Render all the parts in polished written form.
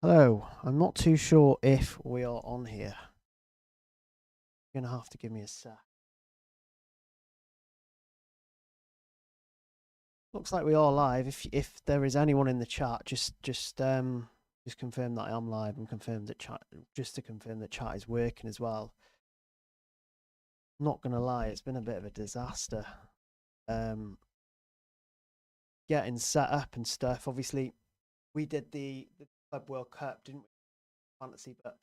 Hello, I'm not too sure if we are on here. You're gonna have to give me a sec. Looks like we are live. If there is anyone in the chat, just confirm that I am live and confirm that chat, just to confirm that chat is working as well. Not gonna lie, it's been a bit of a disaster. Getting set up and stuff. Obviously, we did the Club World Cup, didn't we? Fantasy, but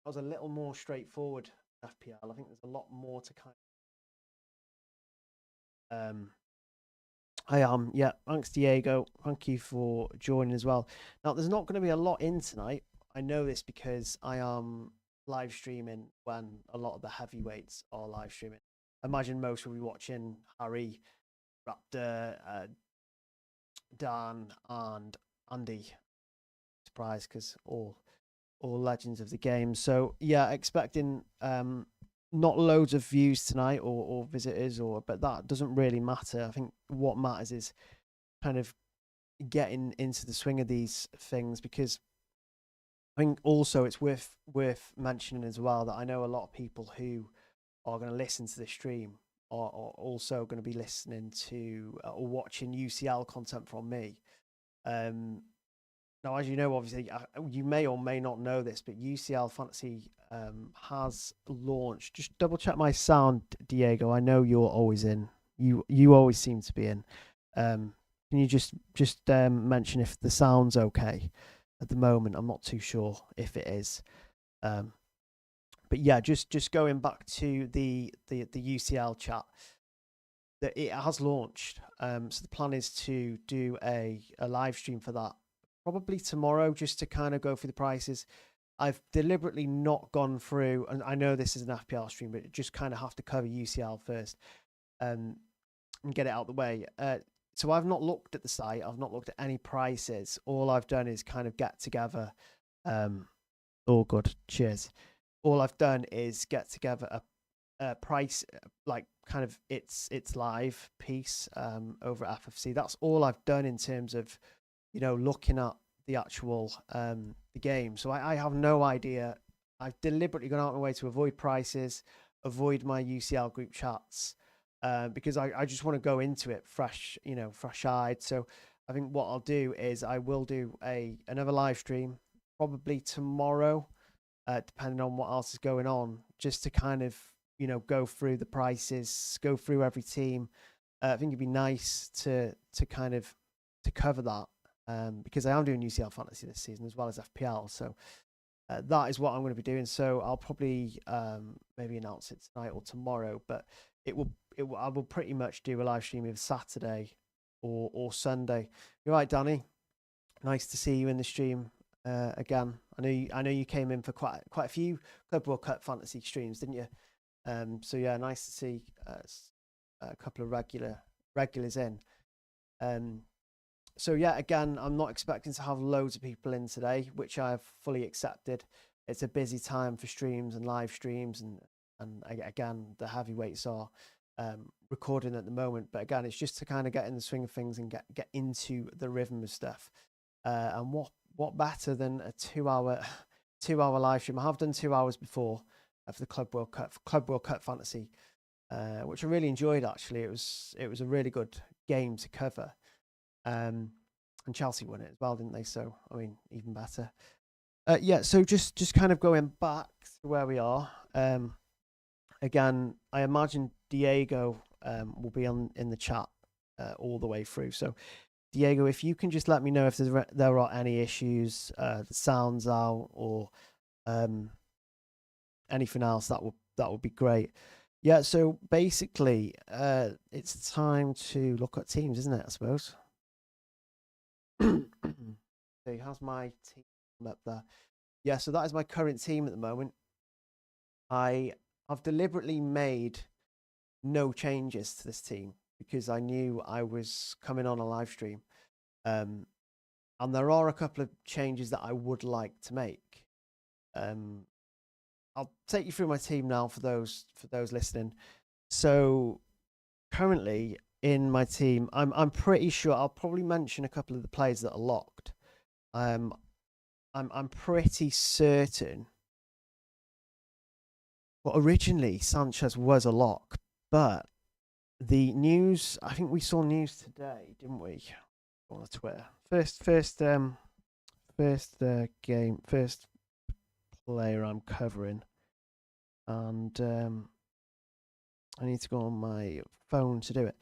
that was a little more straightforward. FPL. I think there's a lot more to kind of I am, yeah. Thanks, Diego. Thank you for joining as well. Now, there's not going to be a lot in tonight. I know this because I am live streaming when a lot of the heavyweights are live streaming. I imagine most will be watching Harry, Raptor, Dan, and Andy. Surprise, because all legends of the game. So yeah, expecting not loads of views tonight or visitors but that doesn't really matter. I think what matters is kind of getting into the swing of these things, because I think also it's worth mentioning as well that I know a lot of people who are going to listen to the stream are also going to be listening to or watching UCL content from me. Now, as you know, obviously, you may or may not know this, but UCL Fantasy has launched. Just double check my sound, Diego. I know you're always in. You always seem to be in. Can you just mention if the sound's okay at the moment? I'm not too sure if it is. But yeah, just going back to the UCL chat, that it has launched. So the plan is to do a live stream for that probably tomorrow, just to kind of go through the prices. I've deliberately not gone through, and I know this is an FPL stream, but just kind of have to cover UCL first and get it out of the way. So I've not looked at the site. I've not looked at any prices. All I've done is kind of get together. All good. Cheers. All I've done is get together a price, like kind of it's live piece over at FFC. That's all I've done in terms of, looking at the actual the game. So I have no idea. I've deliberately gone out of my way to avoid prices, avoid my UCL group chats, because I just want to go into it fresh, fresh-eyed. So I think what I'll do is I will do another live stream probably tomorrow, depending on what else is going on, just to kind of, go through the prices, go through every team. I think it'd be nice to kind of to cover that. Because I am doing UCL Fantasy this season as well as FPL. So that is what I'm going to be doing. So I'll probably maybe announce it tonight or tomorrow, but I will pretty much do a live stream either Saturday or Sunday. You're right, Danny. Nice to see you in the stream again. I know you came in for quite a few Club World Cup fantasy streams, didn't you? So yeah, nice to see a couple of regulars in. So yeah, again, I'm not expecting to have loads of people in today, which I've fully accepted. It's a busy time for streams and live streams, and again, the heavyweights are recording at the moment. But again, it's just to kind of get in the swing of things and get into the rhythm of stuff. And what better than a 2-hour live stream? I have done 2 hours before for the Club World Cup Fantasy, which I really enjoyed. Actually, it was a really good game to cover. And Chelsea won it as well, didn't they? So I mean, even better. Yeah. So just kind of going back to where we are. Again, I imagine Diego will be in the chat all the way through. So Diego, if you can just let me know if there are any issues, the sounds out, or anything else, that would be great. Yeah. So basically, it's time to look at teams, isn't it? I suppose. So how's my team up there? Yeah, so that is my current team at the moment. I've deliberately made no changes to this team because I knew I was coming on a live stream. And there are a couple of changes that I would like to make. I'll take you through my team now for those listening. So currently in my team, I'm pretty sure I'll probably mention a couple of the players that are locked. I'm I'm pretty certain. Well, originally Sanchez was a lock, but the news. I think we saw news today, didn't we? On Twitter. First player I'm covering, and I need to go on my phone to do it.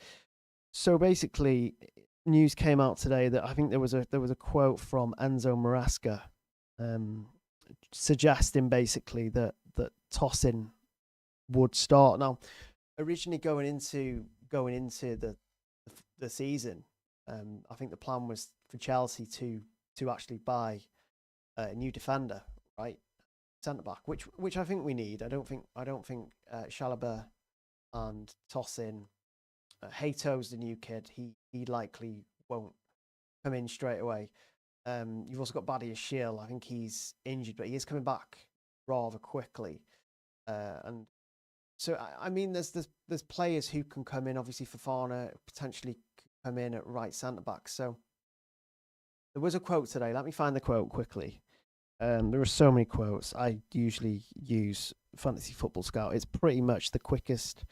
So basically, news came out today that I think there was a quote from Enzo Maresca, suggesting basically that Tosin would start. Now, originally going into the season, I think the plan was for Chelsea to actually buy a new defender, right, centre back, which I think we need. I don't think Chalobah and Tosin. Hato's the new kid. He likely won't come in straight away. You've also got Badia Shiel. I think he's injured, but he is coming back rather quickly. And so I mean, there's players who can come in. Obviously, Fofana potentially come in at right centre back. So there was a quote today. Let me find the quote quickly. There are so many quotes. I usually use Fantasy Football Scout. It's pretty much the quickest.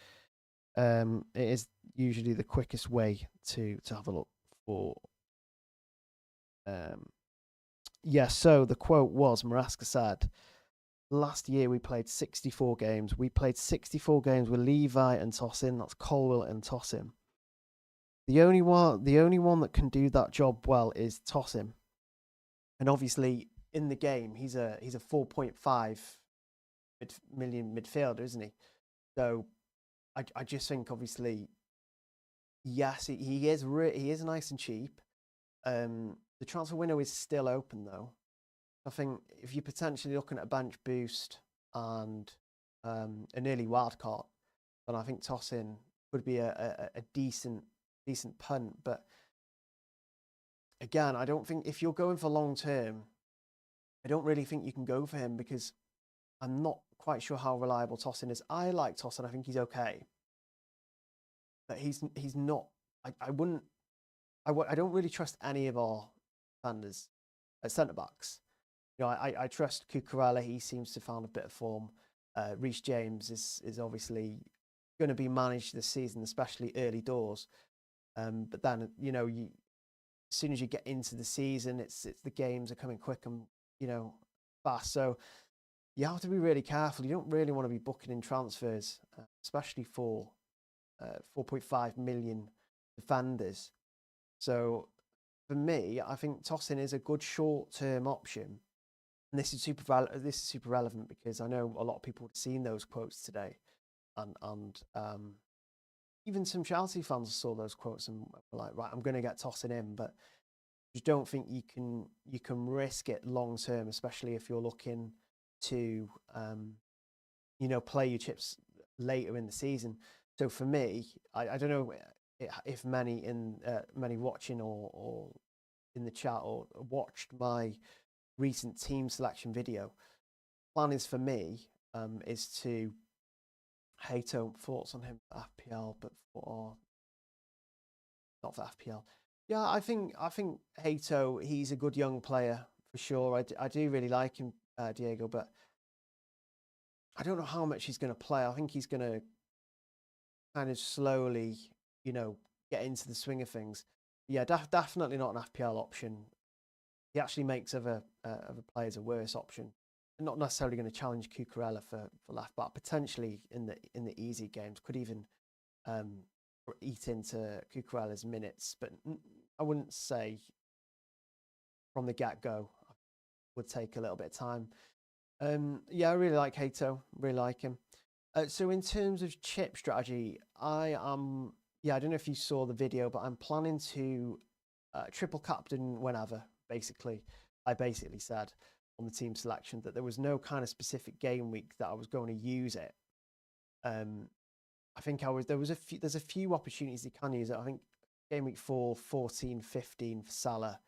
It is usually the quickest way to have a look for. Yeah. So the quote was, Maresca said, "Last year we played 64 games. We played 64 games with Levi and Tosin. That's Colwill and Tosin. The only one that can do that job well is Tosin. And obviously in the game he's a 4.5 million midfielder, isn't he? So I just think obviously, yes, he is nice and cheap. The transfer window is still open though. I think if you're potentially looking at a bench boost and an early wild card, then I think Tosin would be a decent punt. But again, I don't think if you're going for long term, I don't really think you can go for him because I'm not quite sure how reliable Tosin is. I like Tosin. I think he's okay, but he's not. I don't really trust any of our defenders at centre backs. You know, I trust Cucurella. He seems to have found a bit of form. Reece James is obviously going to be managed this season, especially early doors. But then, you know, as soon as you get into the season, it's the games are coming quick and, you know, fast. So you have to be really careful. You don't really want to be booking in transfers, especially for 4.5 million defenders. So for me, I think Tosin is a good short-term option. And this is super relevant because I know a lot of people have seen those quotes today, and even some Chelsea fans saw those quotes and were like, right, I'm going to get Tosin in, but just don't think you can risk it long term, especially if you're looking to you know, play your chips later in the season. So for me, I don't know if many watching or in the chat or watched my recent team selection video. Plan is for me is to Hato, thoughts on him for FPL, but not for FPL. Yeah, I think Hato, he's a good young player for sure. I do really like him, Diego, but I don't know how much he's going to play. I think he's going to kind of slowly, you know, get into the swing of things. Yeah, definitely not an FPL option. He actually makes other players a worse option. Not necessarily going to challenge Cucurella for left back. Potentially in the easy games could even eat into Cucurella's minutes, but I wouldn't say from the get-go. Would take a little bit of time. Yeah, I really like Hato. Really like him. So in terms of chip strategy, I am. Yeah, I don't know if you saw the video, but I'm planning to triple captain whenever. Basically, I basically said on the team selection that there was no kind of specific game week that I was going to use it. I think there's a few opportunities you can use it. I think game week 4, 14, 15 for Salah.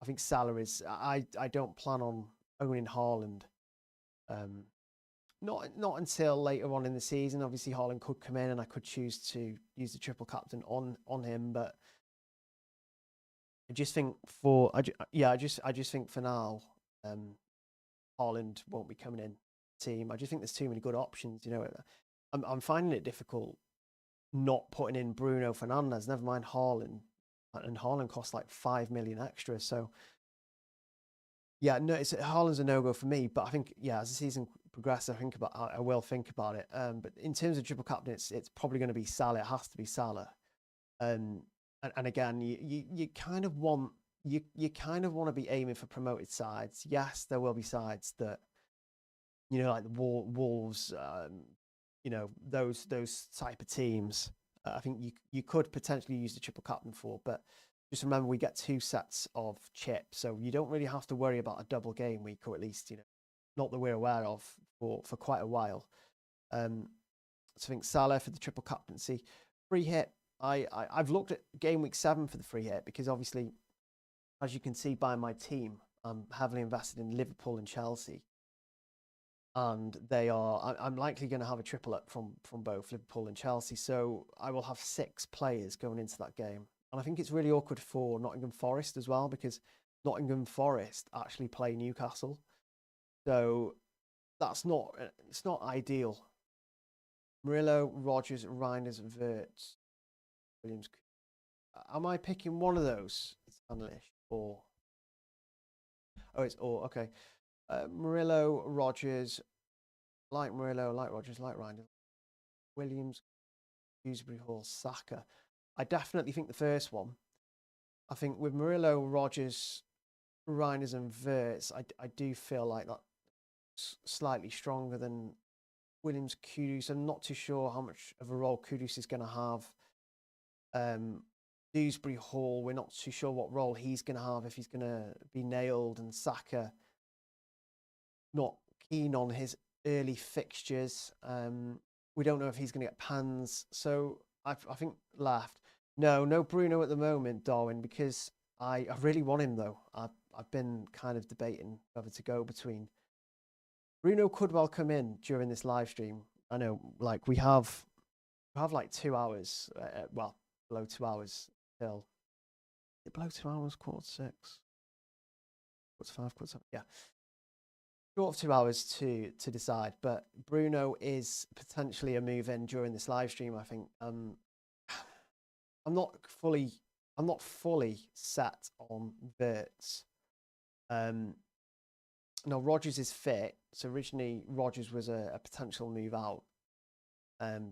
I think Salah is. I don't plan on owning Haaland. Not until later on in the season. Obviously, Haaland could come in, and I could choose to use the triple captain on him. But I just think I just think for now, Haaland won't be coming in the team. I just think there's too many good options. You know, I'm finding it difficult not putting in Bruno Fernandes. Never mind Haaland, and Haaland costs like 5 million extra. So yeah, no, Haaland's a no-go for me. But I think, yeah, as the season progresses, I will think about it. But in terms of triple captain, it's probably going to be Salah. It has to be Salah. And again, you kind of want to be aiming for promoted sides. Yes, there will be sides that, you know, like the Wolves, you know, those type of teams. I think you could potentially use the triple captain for, but just remember we get 2 sets of chips, so you don't really have to worry about a double game week, or at least, you know, not that we're aware of for quite a while. So I think Salah for the triple captaincy. Free hit. I've looked at game week 7 for the free hit because obviously, as you can see by my team, I'm heavily invested in Liverpool and Chelsea. And I'm likely going to have a triple up from both Liverpool and Chelsea. So I will have 6 players going into that game. And I think it's really awkward for Nottingham Forest as well, because Nottingham Forest actually play Newcastle. So it's not ideal. Murillo, Rodgers, Reinders, Wirtz, Williams. Am I picking one of those? It's English or... Oh, it's all, okay. Murillo, Rodgers, like Murillo, like Rodgers, like Reinders, Williams, Dewsbury Hall, Saka. I definitely think the first one. I think with Murillo, Rodgers, Reinders and Wirtz, I do feel like that's slightly stronger than Williams, Kudus. I'm not too sure how much of a role Kudus is going to have. Dewsbury Hall, we're not too sure what role he's going to have, if he's going to be nailed, and Saka, not keen on his early fixtures. We don't know if he's going to get pans. So I think left. No Bruno at the moment, Darwin, because I really want him though. I've been kind of debating whether to go between. Bruno could well come in during this live stream. I know, like we have like 2 hours. Well, below 2 hours till. Is it below 2 hours? 5:45, 5:45. Yeah. Short of 2 hours to decide, but Bruno is potentially a move in during this live stream. I think I'm not fully set on Wirtz. Now Rodgers is fit, so originally Rodgers was a potential move out,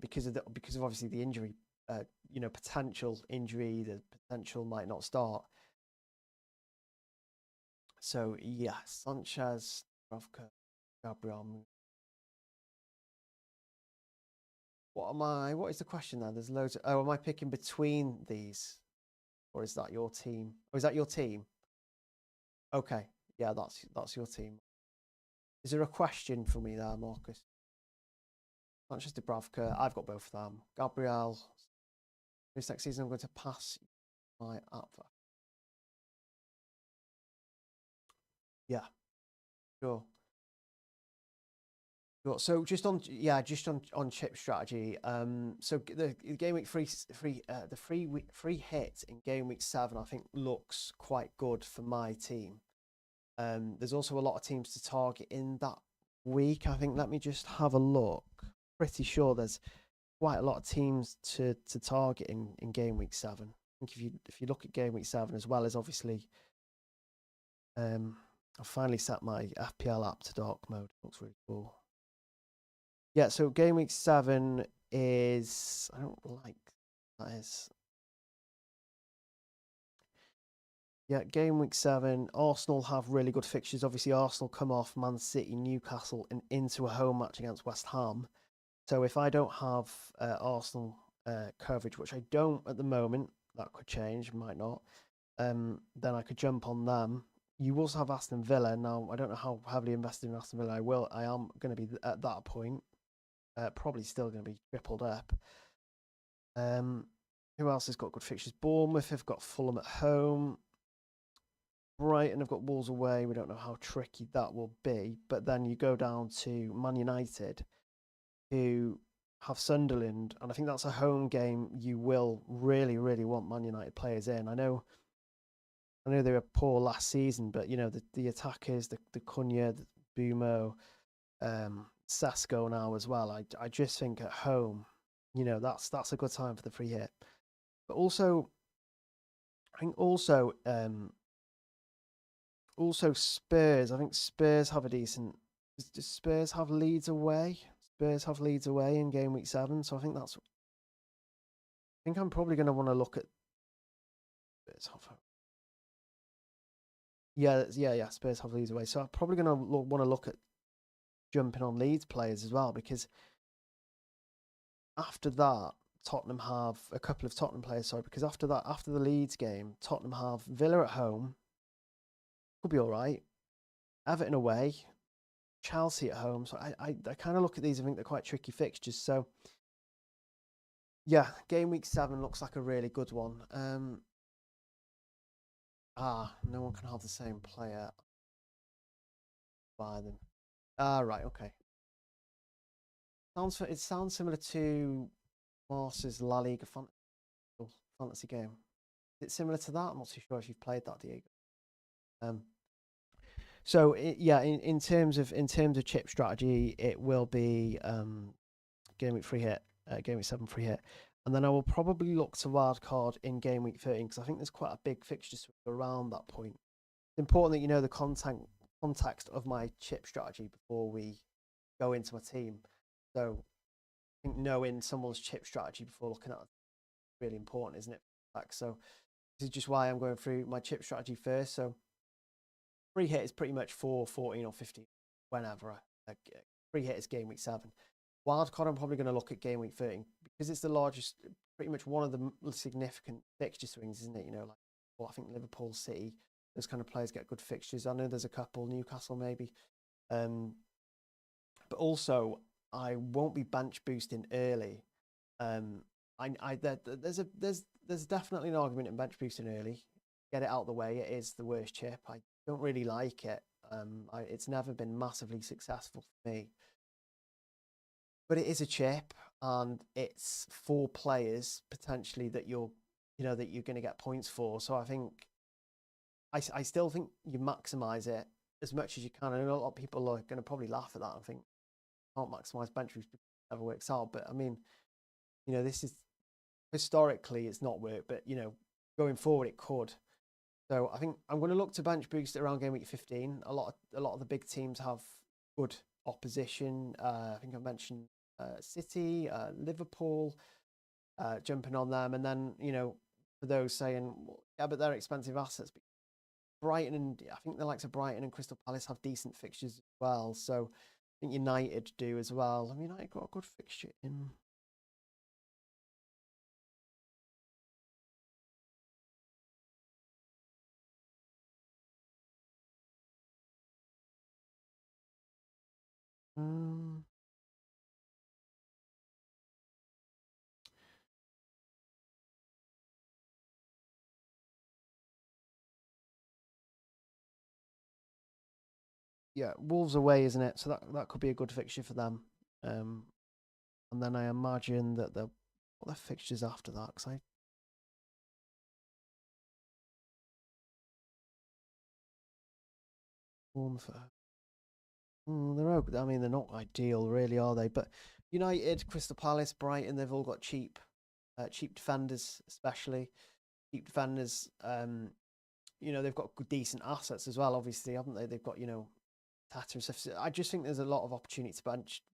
because of obviously the injury, you know, potential injury, the potential might not start. So yeah, Sanchez, Dubravka, Gabriel. What is the question now? There's loads of, am I picking between these? Or is that your team? Or is that your team? Okay. Yeah, that's your team. Is there a question for me there, Marcus? Not just Dubravka. I've got both of them. Gabriel. This next season I'm going to pass my app. Yeah. Sure. So just on chip strategy. So the game week free hit in game week 7, I think looks quite good for my team. There's also a lot of teams to target in that week. I think, let me just have a look. Pretty sure there's quite a lot of teams to target in game week 7. I think if you look at game week 7, as well as obviously, I've finally set my FPL app to dark mode. It looks really cool. Yeah, so game week 7 is, I don't like that is. Yeah, game week 7, Arsenal have really good fixtures. Obviously, Arsenal come off Man City, Newcastle, and into a home match against West Ham. So if I don't have Arsenal coverage, which I don't at the moment, that could change, might not, then I could jump on them. You also have Aston Villa. Now, I don't know how heavily invested in Aston Villa I am going to be at that point. Probably still going to be tripled up. Who else has got good fixtures? Bournemouth have got Fulham at home. Brighton have got Wolves away. We don't know how tricky that will be. But then you go down to Man United, who have Sunderland, and I think that's a home game you will really, really want Man United players in. I know they were poor last season, but you know the attackers, the Cunha, Bumo, Sasko now as well. I just think at home, you know, that's a good time for the free hit. But also, I think also Spurs. I think Spurs have a decent. Does Spurs have Leeds away? Spurs have Leeds away in game week 7, so I think that's. I think I'm probably going to want to look at. Spurs have. Yeah. Spurs have Leeds away, so I'm probably going to want to look at jumping on Leeds players as well, because after that, Tottenham have a couple of Tottenham players. Sorry, because after that, after the Leeds game, Tottenham have Villa at home. Could be all right. Everton away. Chelsea at home. So I kind of look at these. I think they're quite tricky fixtures. So yeah, game week 7 looks like a really good one. No one can have the same player. Buy them. Right, okay. It sounds similar to Mars's La Liga fantasy game. Is it similar to that? I'm not too sure if you've played that, Diego. So in terms of chip strategy, it will be game week free hit, game week 7 free hit, and then I will probably look to wildcard in game week 13 because I think there's quite a big fixture around that point. It's important that you know the context of my chip strategy before we go into my team. So I think knowing someone's chip strategy before looking at it is really important, isn't it? So this is just why I'm going through my chip strategy first. So free hit is pretty much 4, 14 or 15 whenever. Free hit is game week 7. Wildcard, I'm probably going to look at game week 13 because it's the largest, pretty much one of the significant fixture swings, isn't it? You know, like, well, I think Liverpool, City, those kind of players get good fixtures. I know there's a couple, Newcastle maybe. But also, I won't be bench boosting early. There's definitely an argument in bench boosting early. Get it out of the way. It is the worst chip. I don't really like it. It's never been massively successful for me. But it is a chip, and it's 4 players potentially that you're going to get points for. So I think I still think you maximize it as much as you can. And a lot of people are going to probably laugh at that and think can't maximize bench boost because it never works out. But I mean, you know, this is historically it's not worked, but you know, going forward it could. So I think I'm going to look to bench boost around game week 15. A lot of the big teams have good opposition. I think I mentioned City, Liverpool, jumping on them, and then you know for those saying, well, yeah, but they're expensive assets. But Brighton and I think the likes of Brighton and Crystal Palace have decent fixtures as well. So I think United do as well. I mean, United got a good fixture in. Yeah, Wolves away, isn't it? So that could be a good fixture for them. And then I imagine that what are the fixtures after that? Because I I mean, they're not ideal, really, are they? But United, Crystal Palace, Brighton, they've all got cheap defenders, especially cheap defenders. You know, they've got decent assets as well, obviously, haven't they? They've got, you know, Tata and stuff. So I just think there's a lot of opportunity to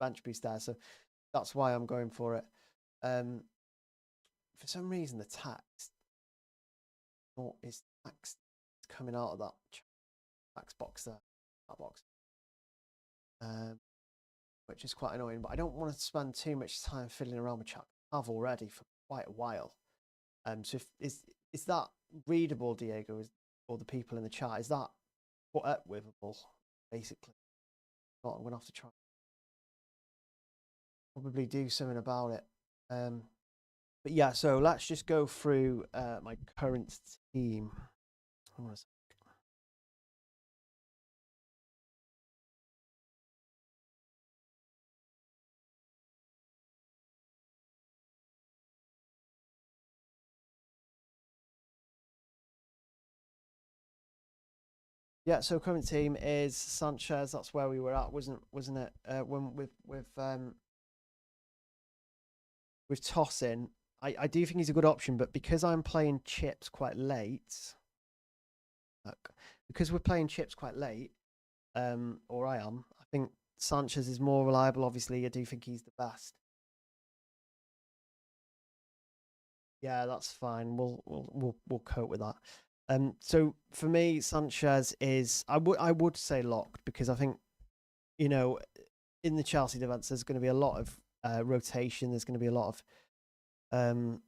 bench boost there. So that's why I'm going for it. For some reason, the tax is coming out of that tax box there, that box, which is quite annoying. But I don't want to spend too much time fiddling around with chat. I've already for quite a while. So is that readable, Diego, or the people in the chat? Is that put up withable, basically? But I'm gonna have to try. Probably do something about it. But yeah, so let's just go through my current team. Yeah, so current team is Sanchez. That's where we were at, wasn't it? When with tossing, I do think he's a good option, but because I'm playing chips quite late, because we're playing chips quite late, or I am, I think Sanchez is more reliable. Obviously, I do think he's the best. Yeah, that's fine. We'll cope with that. So for me, Sanchez is I would say locked because I think in the Chelsea defense there's going to be a lot of rotation. There's going to be a lot of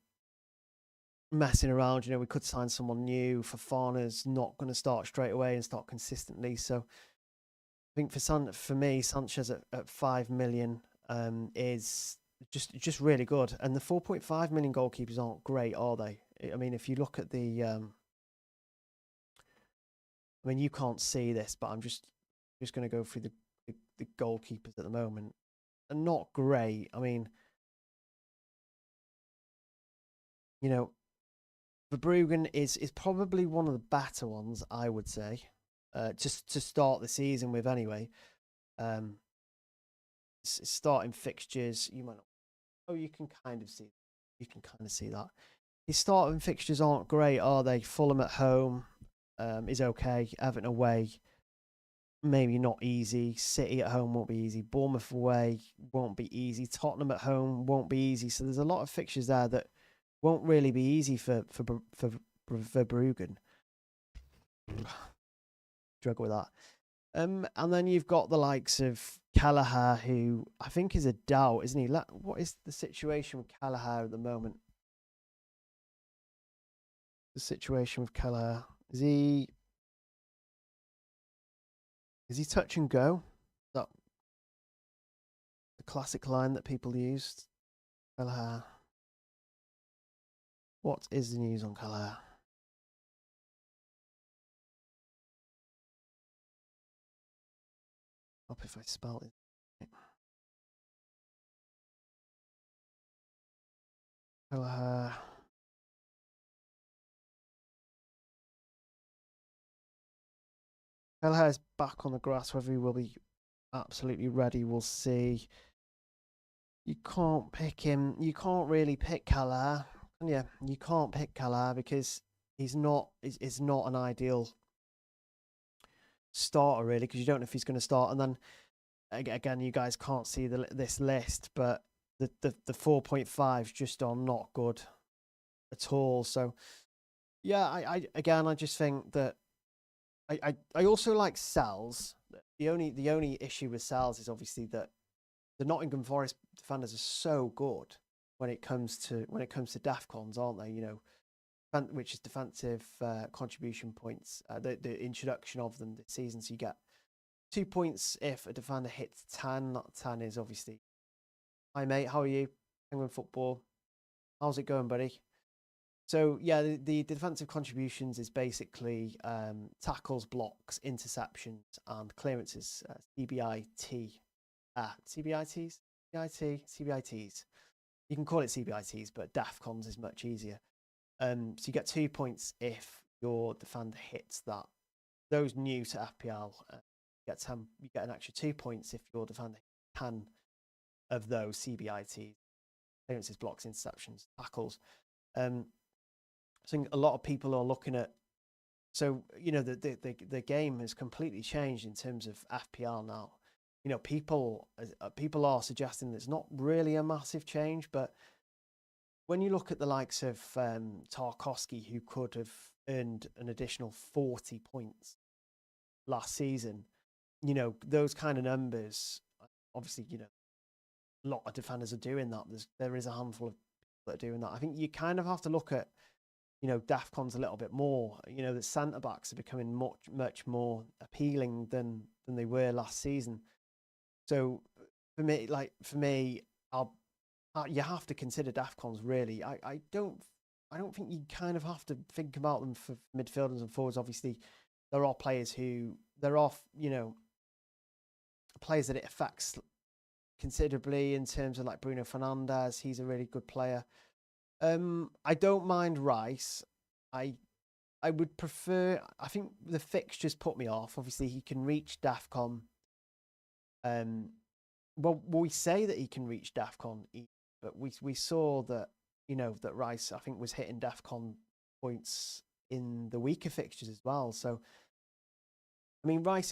messing around. We could sign someone new. Fofana's not going to start straight away and start consistently. So I think for me, Sanchez at 5 million is just really good. And the 4.5 million goalkeepers aren't great, are they? I mean, if you look at the, I mean, you can't see this, but I'm just going to go through the goalkeepers at the moment. And not great. I mean, Verbruggen is probably one of the better ones, I would say, just to start the season with anyway. Starting fixtures, you might not. Oh, you can kind of see. You can kind of see that. His starting fixtures aren't great, are they? Fulham at home is okay. Everton away, maybe not easy. City at home won't be easy. Bournemouth away won't be easy. Tottenham at home won't be easy. So there's a lot of fixtures there that won't really be easy for Verbruggen. Struggle with that. And then you've got the likes of Kelleher, who I think is a doubt, isn't he? What is the situation with Kelleher at the moment? The situation with Kelleher, is he touch and go? That the classic line that people used. Kelleher. What is the news on Kelleher? Hope if I spell it. Kelleher. Kelleher is back on the grass. Whether he will be absolutely ready, we'll see. You can't pick him. You can't really pick Kelleher. Yeah, you can't pick Kelleher because he's not an ideal starter really, because you don't know if he's going to start. And then again, you guys can't see this list, but the 4.5s just are not good at all. So yeah, I just think that I also like Sal's. The only issue with Sal's is obviously that the Nottingham Forest defenders are so good when it comes to DEFCONs, aren't they? Which is defensive contribution points. The introduction of them this season, so you get 2 points if a defender hits 10. That 10 is obviously, hi mate, how are you? Penguin football. How's it going, buddy? So yeah, the defensive contributions is basically tackles, blocks, interceptions, and clearances. CBIT. CBITs? CBITs. You can call it CBITs, but DEFCONs is much easier. So you get 2 points if your defender hits that. Those new to FPL, you get an extra 2 points if your defender hits 10 of those CBITs. Clearances, blocks, interceptions, tackles. I think a lot of people are looking at. So the game has completely changed in terms of FPL now. People are suggesting there's not really a massive change, but when you look at the likes of Tarkowski, who could have earned an additional 40 points last season, those kind of numbers, obviously, a lot of defenders are doing that. There is a handful of people that are doing that. I think you kind of have to look at, DEFCONs a little bit more. The centre backs are becoming much more appealing than they were last season. So for me, you have to consider DEFCONs really. I don't think you kind of have to think about them for midfielders and forwards. Obviously, there are players players that it affects considerably in terms of like Bruno Fernandes. He's a really good player. I don't mind Rice. I I would prefer. I think the fixtures put me off. Obviously, he can reach DAFCON. Well, we say that he can reach DAFCON, but we saw that that Rice I think was hitting DAFCON points in the weaker fixtures as well. So I mean, Rice.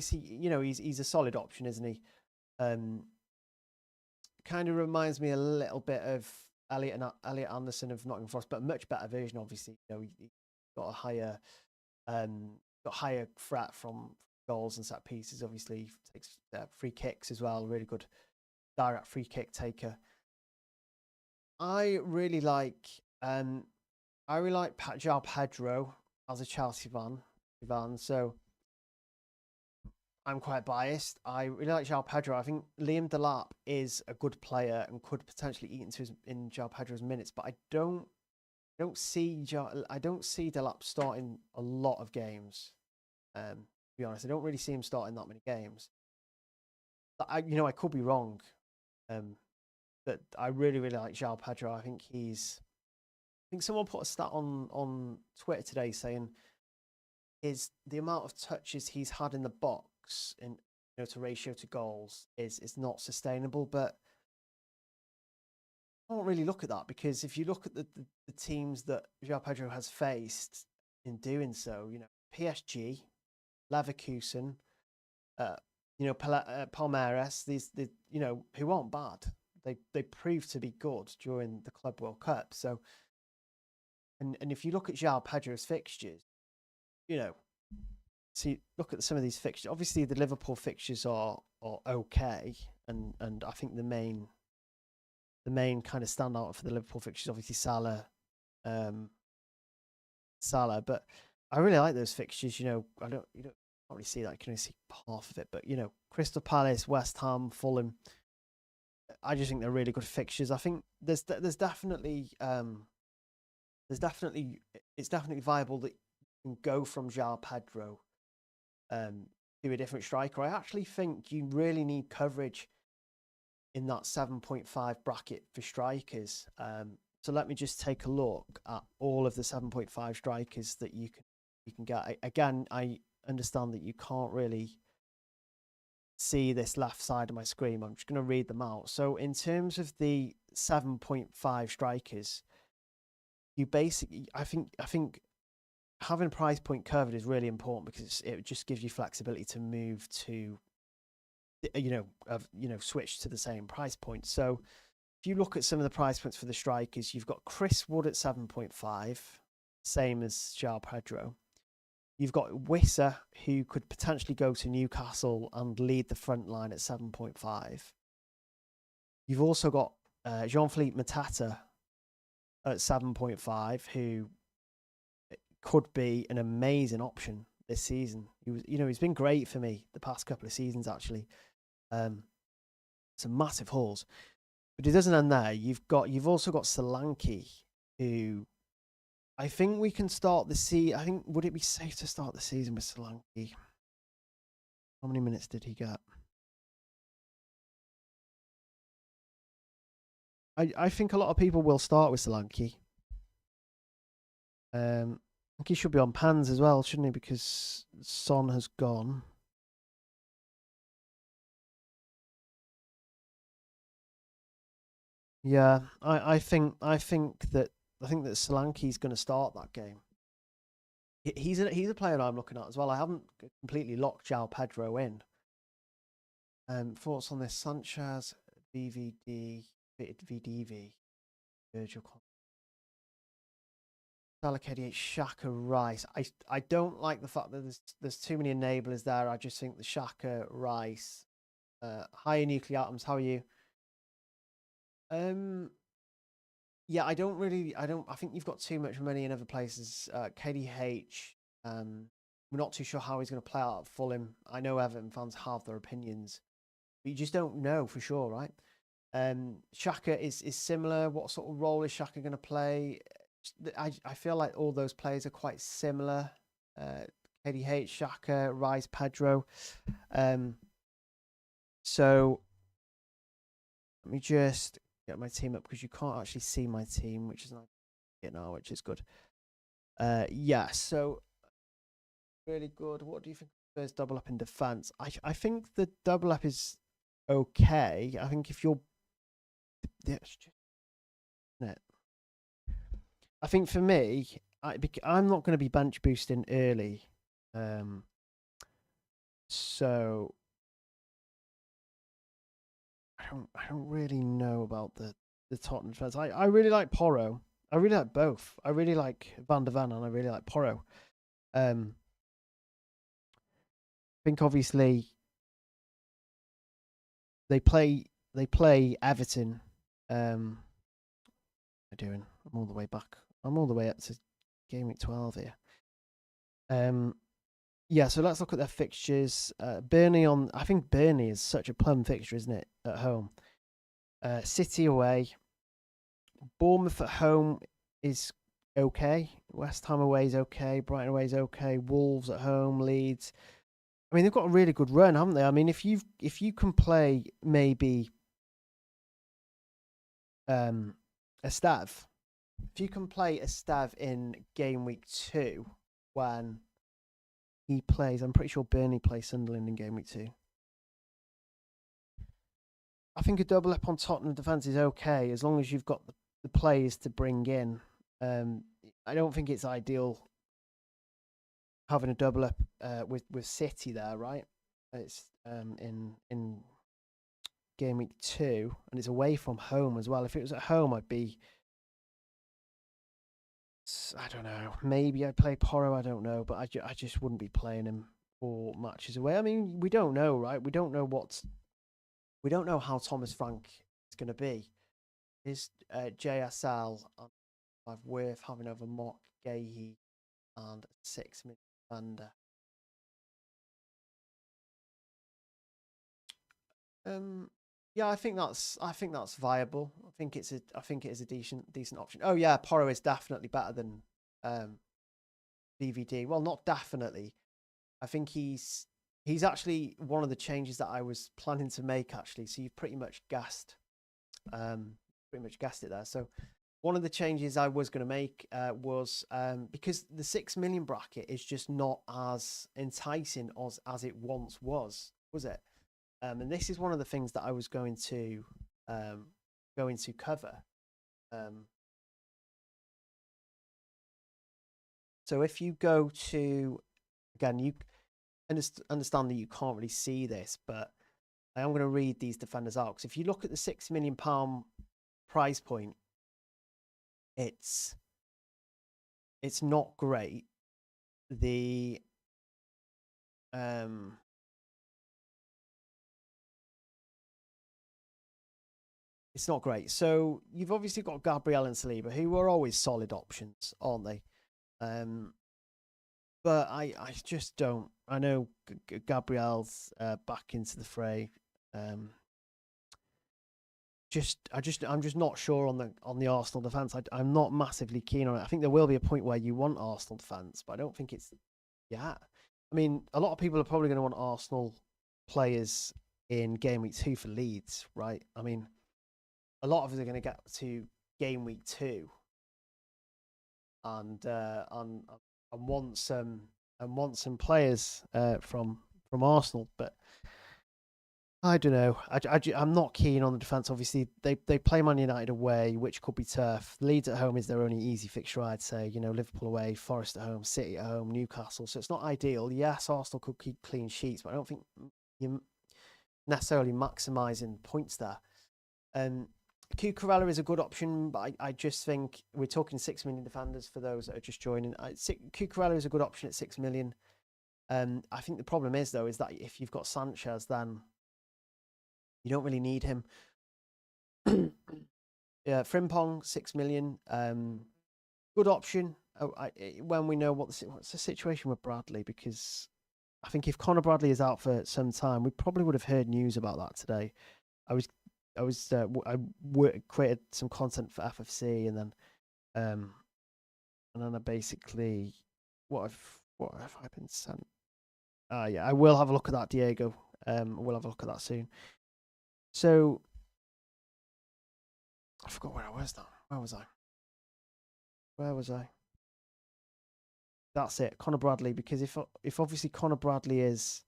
He's a solid option, isn't he? Kind of reminds me a little bit of Elliot Anderson of Nottingham Forest, but a much better version. Obviously, he got a higher threat from goals and set pieces. Obviously, takes free kicks as well. Really good direct free kick taker. I really like João Pedro as a Chelsea fan. So I'm quite biased. I really like João Pedro. I think Liam Delap is a good player and could potentially eat in João Pedro's minutes, but I don't see Delap starting a lot of games. To be honest, I don't really see him starting that many games. But I could be wrong. But I really, really like João Pedro. I think someone put a stat on Twitter today saying is the amount of touches he's had in the box in to ratio to goals is not sustainable. But I don't really look at that, because if you look at the teams that João Pedro has faced in doing so, PSG, Leverkusen, Palmeiras, these who aren't bad. They proved to be good during the Club World Cup. So, and if you look at João Pedro's fixtures, see, look at some of these fixtures. Obviously, the Liverpool fixtures are okay, and I think the main kind of standout for the Liverpool fixtures, obviously Salah. But I really like those fixtures. I don't really see that. I can only see half of it, but Crystal Palace, West Ham, Fulham. I just think they're really good fixtures. I think there's definitely it's definitely viable that you can go from João Pedro to a different striker. I actually think you really need coverage in that 7.5 bracket for strikers. So let me just take a look at all of the 7.5 strikers that you can get. Again, I understand that you can't really see this left side of my screen. I'm just going to read them out. So in terms of the 7.5 strikers, you basically, I think having a price point covered is really important, because it just gives you flexibility to move to, switch to the same price point. So if you look at some of the price points for the strikers, you've got Chris Wood at 7.5, same as João Pedro. You've got Wissa, who could potentially go to Newcastle and lead the front line at 7.5. You've also got Jean-Philippe Matata at 7.5, who could be an amazing option this season. He's been great for me the past couple of seasons, actually. Some massive hauls. But it doesn't end there. You've also got Solanke, who I think we can start the season. I think, would it be safe to start the season with Solanke? How many minutes did he get? I think a lot of people will start with Solanke. I think he should be on pans as well, shouldn't he? Because Son has gone. Yeah, I think that Solanke's going to start that game. He's a player I'm looking at as well. I haven't completely locked João Pedro in. Thoughts on this? Sanchez, VDV, Virgil, Salah, KDH, Xhaka, Rice. I don't like the fact that there's too many enablers there. I just think the Xhaka, Rice, higher nuclear atoms. How are you? Yeah, I think you've got too much money in other places. KDH, we're not too sure how he's going to play out at Fulham. I know Everton fans have their opinions, but you just don't know for sure, right? Xhaka is similar. What sort of role is Xhaka going to play? I feel like all those players are quite similar. KDH, Xhaka, Rice, Pedro. So let me just get my team up, because you can't actually see my team, which is not now, which is good. Yeah, so really good. What do you think of Spurs double up in defense? I think the double up is okay. I think if you're, yeah, it. I think for me, I'm not going to be bench boosting early, so I don't really know about the Tottenham defense. I really like Porro. I really like both. I really like Van der Ven and I really like Porro. I think obviously they play Everton. What am I doing? I'm all the way back. I'm all the way up to Gameweek 12 here. Yeah, so let's look at their fixtures. Burnley on. I think Burnley is such a plum fixture, isn't it? At home. City away. Bournemouth at home is okay. West Ham away is okay. Brighton away is okay. Wolves at home. Leeds. I mean, they've got a really good run, haven't they? I mean, if you can play maybe a Stav, if you can play a Stav in game week 2 when he plays, I'm pretty sure Burnley plays Sunderland in game week 2. I think a double up on Tottenham defence is okay as long as you've got the players to bring in. I don't think it's ideal having a double up with City there, right? It's in game week 2 and it's away from home as well. If it was at home, I don't know. Maybe I'd play Porro. I don't know, but I just wouldn't be playing him for matches away. I mean, we don't know, right? We don't know how Thomas Frank is going to be. Is JSL worth having over Mock, Gahey, and 6 minute defender? Yeah, I think that's viable. I think it is a decent option. Oh yeah, Porro is definitely better than DVD. Well, not definitely. I think he's actually one of the changes that I was planning to make actually. So you've pretty much guessed it there. So one of the changes I was going to make was because the 6 million bracket is just not as enticing as it once was it? And this is one of the things that I was going to cover. So if you go to, again, you understand that you can't really see this, but I am going to read these defenders out because if you look at the £6 million price point, it's not great. The it's not great. So you've obviously got Gabriel and Saliba, who are always solid options, aren't they? But I just don't. I know Gabriel's back into the fray. I'm just not sure on the Arsenal defense. I'm not massively keen on it. I think there will be a point where you want Arsenal defense, but I don't think it's yeah. I mean, a lot of people are probably going to want Arsenal players in game week 2 for Leeds, right? I mean, a lot of us are going to get to game week 2 and want some players from Arsenal, but I don't know. I'm not keen on the defense. Obviously, they play Man United away, which could be tough. Leeds at home is their only easy fixture, I'd say. You know, Liverpool away, Forest at home, City at home, Newcastle. So it's not ideal. Yes, Arsenal could keep clean sheets, but I don't think you're necessarily maximising points there. Cucurella is a good option, but I just think we're talking 6 million defenders for those that are just joining. Cucurella is a good option at 6 million. I think the problem is, though, is that if you've got Sanchez, then you don't really need him. Yeah, Frimpong, 6 million. Good option when we know what's the situation with Bradley, because I think if Connor Bradley is out for some time, we probably would have heard news about that today. I created some content for FFC, and then I basically what have I been sent? Yeah, I will have a look at that, Diego. We'll have a look at that soon. So I forgot where I was now. Where was I? That's it, Conor Bradley. Because if obviously Conor Bradley is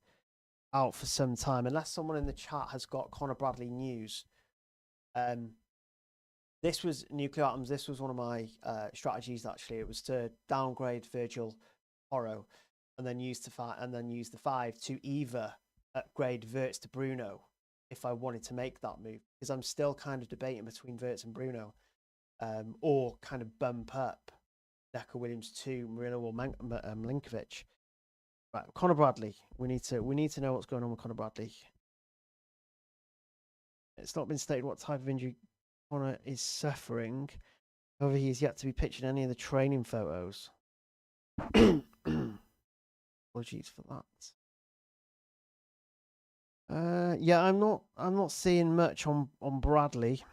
out for some time, unless someone in the chat has got Conor Bradley news. This was nuclear atoms. This was one of my strategies actually. It was to downgrade Virgil Oro, and then use the 5 to either upgrade Wirtz to Bruno if I wanted to make that move, because I'm still kind of debating between Wirtz and Bruno, or kind of bump up Neco Williams to Murillo or Milinkovic. Right, Conor Bradley. We need to know what's going on with Conor Bradley. It's not been stated what type of injury Conor is suffering. However, he is yet to be pictured in any of the training photos. Apologies for that. Yeah, I'm not seeing much on Bradley.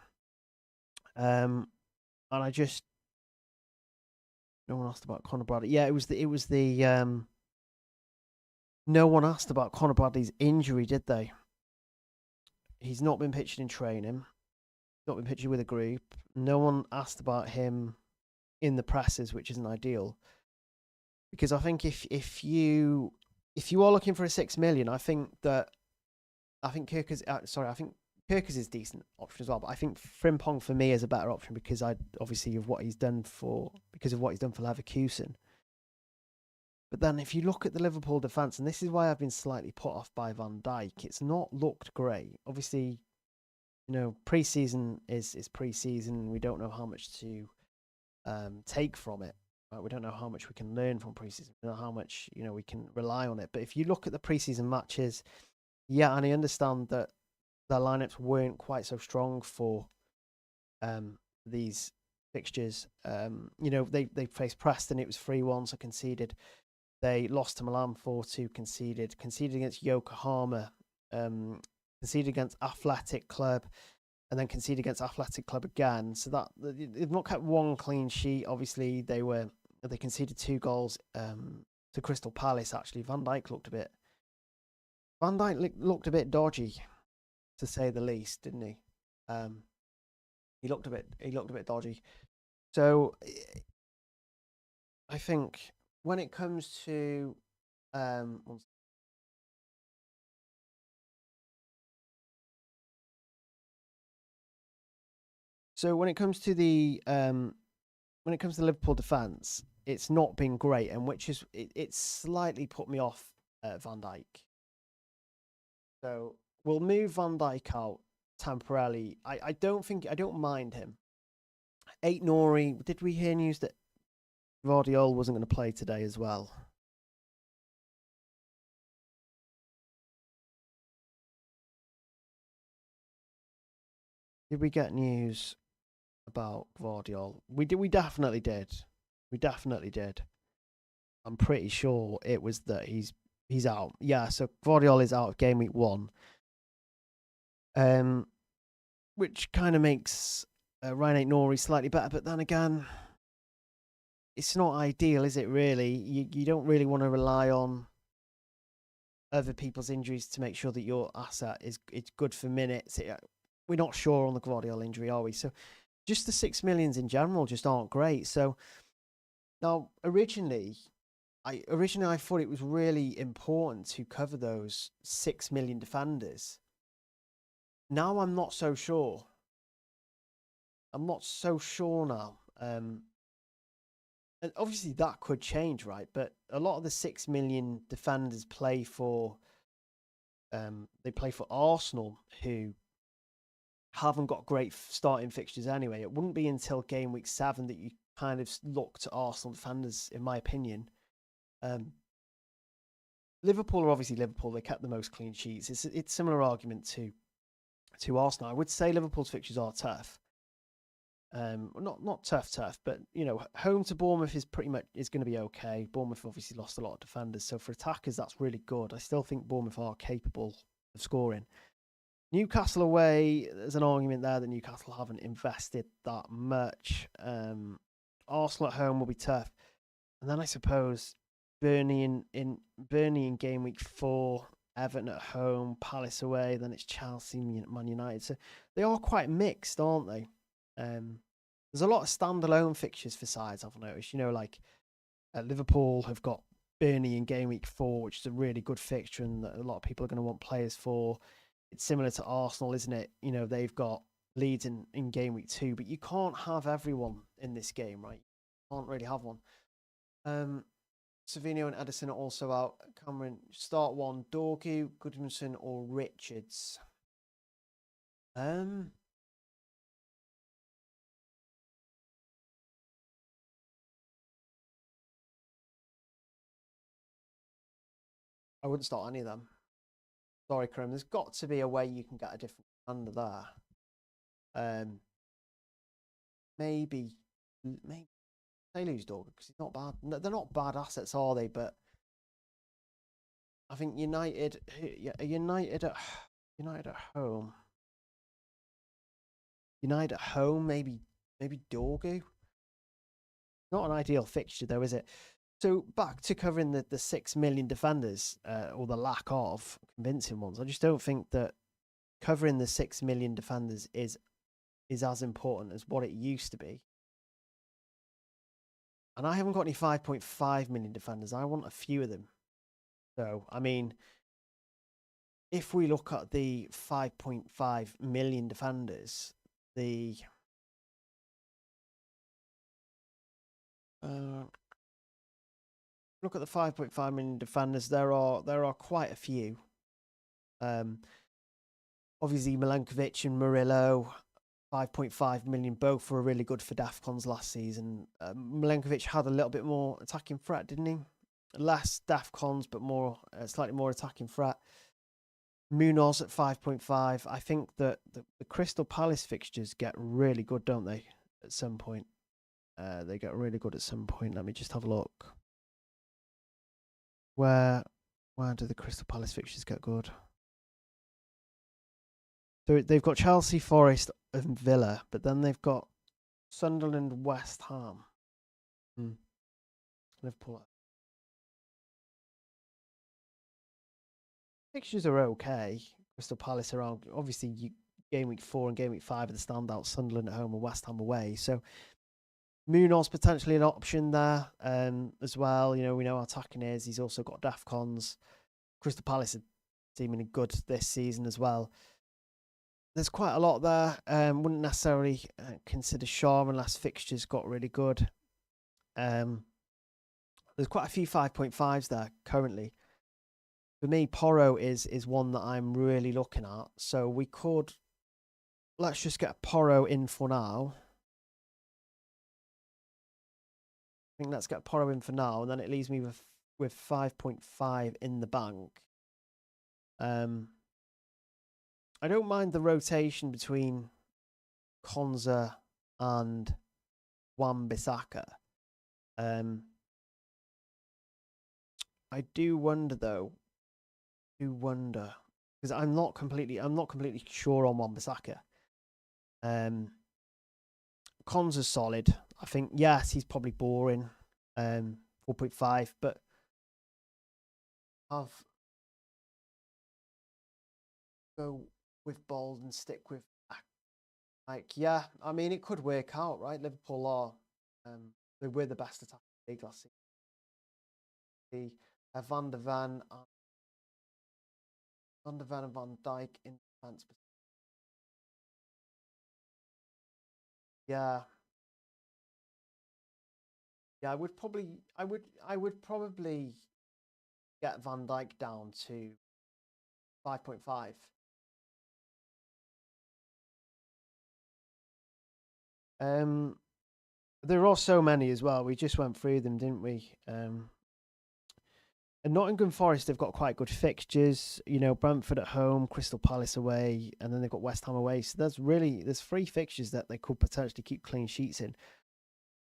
And I just, no one asked about Conor Bradley. Yeah, it was the no one asked about Conor Bradley's injury, did they? He's not been pictured in training. Not been pictured with a group. No one asked about him in the presses, which isn't ideal. Because I think if you are looking for a 6 million, I think Kirkus is a decent option as well. But I think Frimpong for me is a better option because because of what he's done for Leverkusen. But then if you look at the Liverpool defence, and this is why I've been slightly put off by Van Dijk, it's not looked great. Obviously, pre-season is pre-season. We don't know how much to take from it. Right? We don't know how much we can learn from pre-season. We don't know how much we can rely on it. But if you look at the pre-season matches, yeah, and I understand that their lineups weren't quite so strong for these fixtures. They faced Preston. It was 3-1, so conceded. They lost to Milan 4-2, conceded against Yokohama, conceded against Athletic Club, and then conceded against Athletic Club again. So that they've not kept one clean sheet. Obviously, they conceded 2 goals to Crystal Palace. Actually, Van Dijk looked a bit dodgy, to say the least, didn't he? He looked a bit dodgy. So I think when it comes to when it comes to the Liverpool defense, it's not been great, and it's slightly put me off Van Dijk. So we'll move Van Dijk out temporarily. I don't mind him. Aït-Nouri, did we hear news that Guardiola wasn't going to play today as well? Did we get news about Guardiola? We definitely did. We definitely did. I'm pretty sure it was that he's out. Yeah, so Guardiola is out of Gameweek 1. Which kind of makes Ryan Aït-Nouri slightly better, but then again, it's not ideal, is it really? You don't really want to rely on other people's injuries to make sure that your asset is good for minutes. We're not sure on the Guardiola injury, are we? So just the 6 millions in general just aren't great. So now originally I thought it was really important to cover those 6 million defenders. Now I'm not so sure. I'm not so sure now. And obviously that could change, right? But a lot of the 6 million defenders play for Arsenal, who haven't got great starting fixtures anyway. It wouldn't be until game week 7 that you kind of look to Arsenal defenders, in my opinion. Liverpool are obviously Liverpool. They kept the most clean sheets. It's a similar argument to Arsenal. I would say Liverpool's fixtures are tough. Not tough, but home to Bournemouth is going to be okay. Bournemouth obviously lost a lot of defenders, so for attackers that's really good. I still think Bournemouth are capable of scoring. Newcastle away, there's an argument there that Newcastle haven't invested that much. Arsenal at home will be tough, and then I suppose Burnley in game week 4, Everton at home, Palace away, then it's Chelsea, Man United. So they are quite mixed, aren't they? There's a lot of standalone fixtures for sides, I've noticed. Like Liverpool have got Burnley in game week 4, which is a really good fixture and that a lot of people are going to want players for. It's similar to Arsenal, isn't it? You know, they've got Leeds in game week 2, but you can't have everyone in this game, right? You can't really have one. Savino and Edison are also out. Cameron, start one. Dorgu, Goodmanson, or Richards? I wouldn't start any of them. Sorry, Karim. There's got to be a way you can get a different under there. Maybe they lose Dorgu because he's not bad. No, they're not bad assets, are they? But I think United at home. United at home, maybe Dorgu. Not an ideal fixture though, is it? So back to covering the 6 million defenders, or the lack of convincing ones. I just don't think that covering the 6 million defenders is as important as what it used to be. And I haven't got any 5.5 million defenders. I want a few of them. So, I mean, if we look at the 5.5 million defenders, the look at the 5.5 million defenders, there are quite a few. Obviously Milenkovic and Murillo, 5.5 million, both were really good for DAFCONs last season. Milenkovic had a little bit more attacking threat, didn't he? Less DAFCONs, but more, slightly more attacking threat. Munoz at 5.5. I think that the Crystal Palace fixtures get really good, don't they? At some point, they get really good at some point. Let me just have a look. Where do the Crystal Palace fixtures get good? So they've got Chelsea, Forest, and Villa, but then they've got Sunderland, West Ham, Liverpool. Fixtures are okay. Crystal Palace are obviously game week 4 and game week 5 are the standouts. Sunderland at home and West Ham away. So Munoz potentially an option there as well. You know, we know how attacking is. He's also got DAFCONs. Crystal Palace are seemingly good this season as well. There's quite a lot there. Wouldn't necessarily consider Shaw unless fixtures got really good. There's quite a few 5.5s there currently. For me, Porro is one that I'm really looking at. So we could, let's just get Porro in for now. I think let's get Porro in for now, and then it leaves me with 5.5 in the bank. I don't mind the rotation between Konza and Wan-Bissaka. I do wonder though. Because I'm not completely sure on Wan-Bissaka. Konza's solid. I think yes, he's probably boring. 4.5, but go with bold and stick with yeah. I mean, it could work out, right? Liverpool are they were the best attack in the league last season. Van der Ven and Van Dijk in defense. Yeah. Yeah, I would probably get Van Dijk down to 5.5. There are so many as well. We just went through them, didn't we? And Nottingham Forest, they've got quite good fixtures. You know, Brentford at home, Crystal Palace away, and then they've got West Ham away. So there's 3 fixtures that they could potentially keep clean sheets in.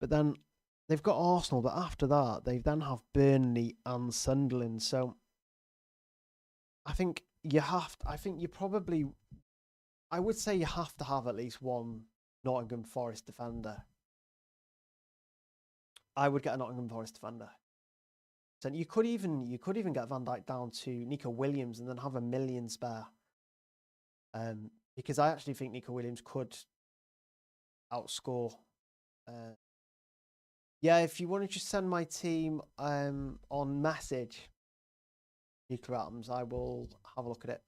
But then they've got Arsenal, but after that, they then have Burnley and Sunderland. So I think I would say you have to have at least one Nottingham Forest defender. I would get a Nottingham Forest defender. So you could even get Van Dijk down to Nico Williams and then have $1 million spare. Because I actually think Nico Williams could outscore Yeah, if you want to just send my team on message, nuclear atoms, I will have a look at it.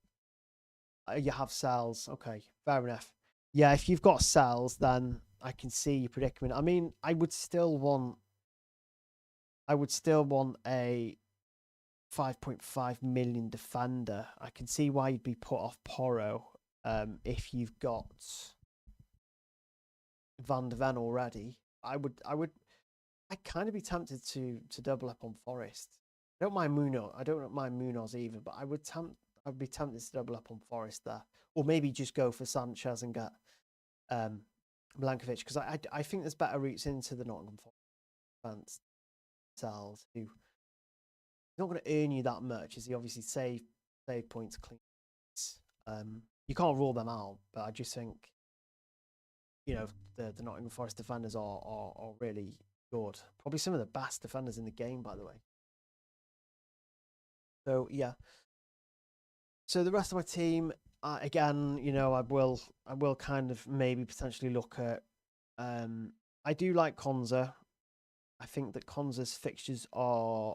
You have cells. Okay, fair enough. Yeah, if you've got cells, then I can see your predicament. I mean, I would still want a 5.5 million defender. I can see why you'd be put off Porro if you've got Van der Ven already. I'd kind of be tempted to double up on Forest. I don't mind Munoz either, but I'd be tempted to double up on Forest there, or maybe just go for Sanchez and get Milankovic, because I think there's better routes into the Nottingham Forest cells who not going to earn you that much, as he obviously save points clean. You can't rule them out, but I just think, you know, the Nottingham Forest defenders are really good. Probably some of the best defenders in the game, by the way. So yeah. So the rest of my team, again, you know, I will kind of maybe potentially look at. I do like Konza. I think that Konza's fixtures are.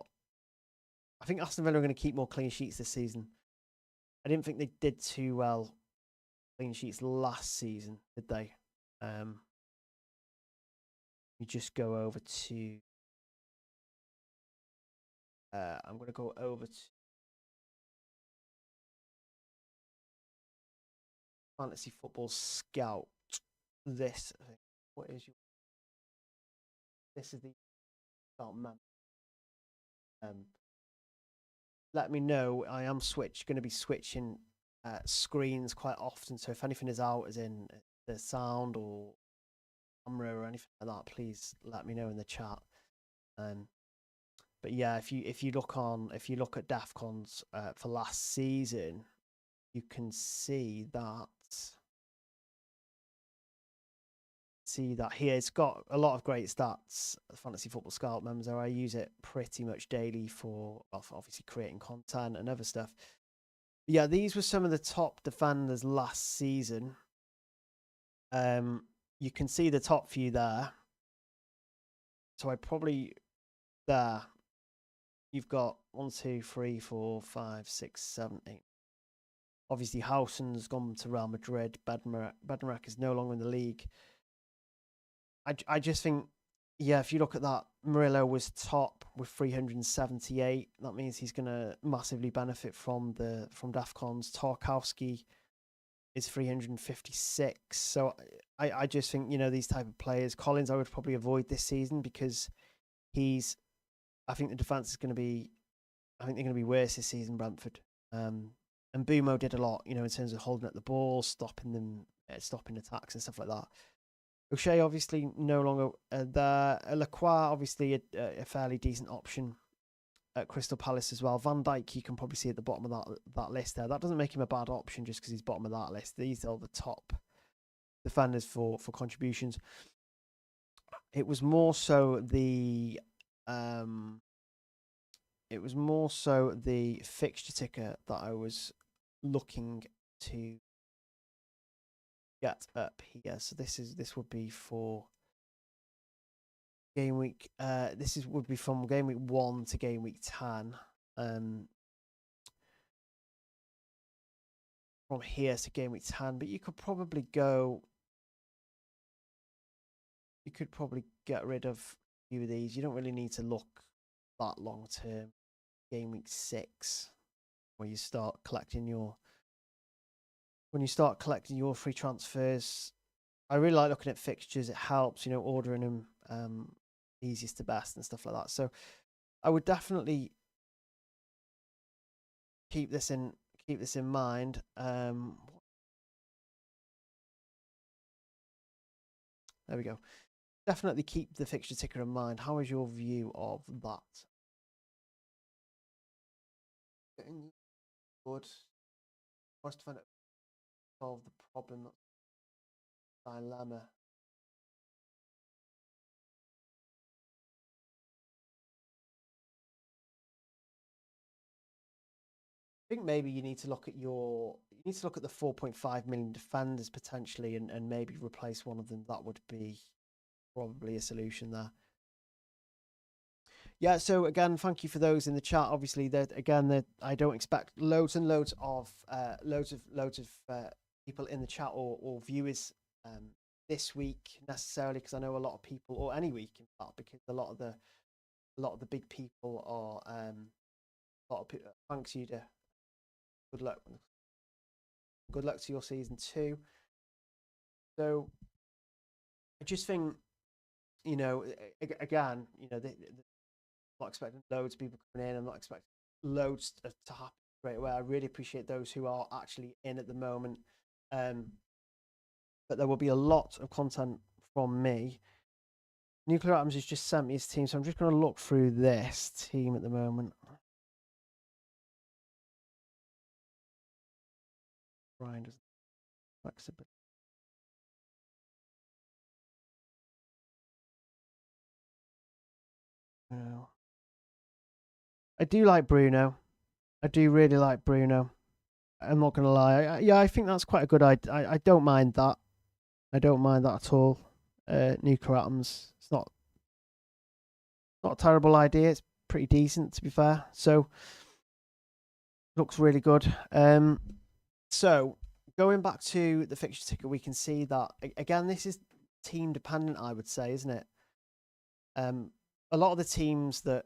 I think Aston Villa are going to keep more clean sheets this season. I didn't think they did too well clean sheets last season, did they? You just go over to. I'm going to go over to Fantasy Football Scout. This, what is your? This is the scout map. Let me know. I am going to be switching screens quite often. So if anything is out, as in the sound or camera or anything like that, please let me know in the chat. But yeah, if you look at DEFCONs for last season, you can see that here. It's got a lot of great stats. Fantasy Football Scout members. I use it pretty much daily for obviously creating content and other stuff. Yeah, these were some of the top defenders last season. You can see the top few there. So I probably there. You've got 1, 2, 3, 4, 5, 6, 7, 8. Obviously, Howson's gone to Real Madrid. Bednarek is no longer in the league. I just think, yeah, if you look at that, Murillo was top with 378. That means he's going to massively benefit from DEFCONs. Tarkowski is 356. So I just think, you know, these type of players. Collins I would probably avoid this season because I think the defense is going to be, I think they're going to be worse this season, Brentford. And Bumo did a lot, you know, in terms of holding up the ball, stopping them, stopping attacks and stuff like that. O'Shea obviously no longer there. Lacroix obviously a fairly decent option at Crystal Palace as well. Van Dijk you can probably see at the bottom of that list there. That doesn't make him a bad option just because he's bottom of that list. These are the top defenders for contributions. It was more so the fixture ticker that I was looking to get up here. So this would be for game week. Would be from game week 1 to game week 10. From here to game week 10, but you could probably get rid of a few of these. You don't really need to look that long term. Game week 6, when you start collecting your free transfers. I really like looking at fixtures. It helps, you know, ordering them easiest to best and stuff like that. So I would definitely keep this in mind. There we go. Definitely keep the fixture ticker in mind. How is your view of that? Good. Must find it solve the problem. Dilemma. I think maybe you need to look at the 4.5 million defenders potentially and maybe replace one of them. That would be probably a solution there. Yeah, so again, thank you for those in the chat. Obviously, that I don't expect loads and loads of people in the chat or viewers this week necessarily, because I know a lot of people, or any week in fact, because a lot of the big people are a lot of people. Thanks, Yuda. Good luck. Good luck to your season 2. So I just think, you know, again, you know, I'm not expecting loads of people coming in. I'm not expecting loads to happen straight away. I really appreciate those who are actually in at the moment. But there will be a lot of content from me. Nuclear Atoms has just sent me his team, so I'm just going to look through this team at the moment. Brian doesn't flexibility. No. I do like Bruno. I do really like Bruno. I'm not going to lie. Yeah, I think that's quite a good idea. I don't mind that. I don't mind that at all. Nuclear Atoms. It's not a terrible idea. It's pretty decent, to be fair. So, looks really good. So, going back to the fixture ticker, we can see that, again, this is team dependent, I would say, isn't it? A lot of the teams that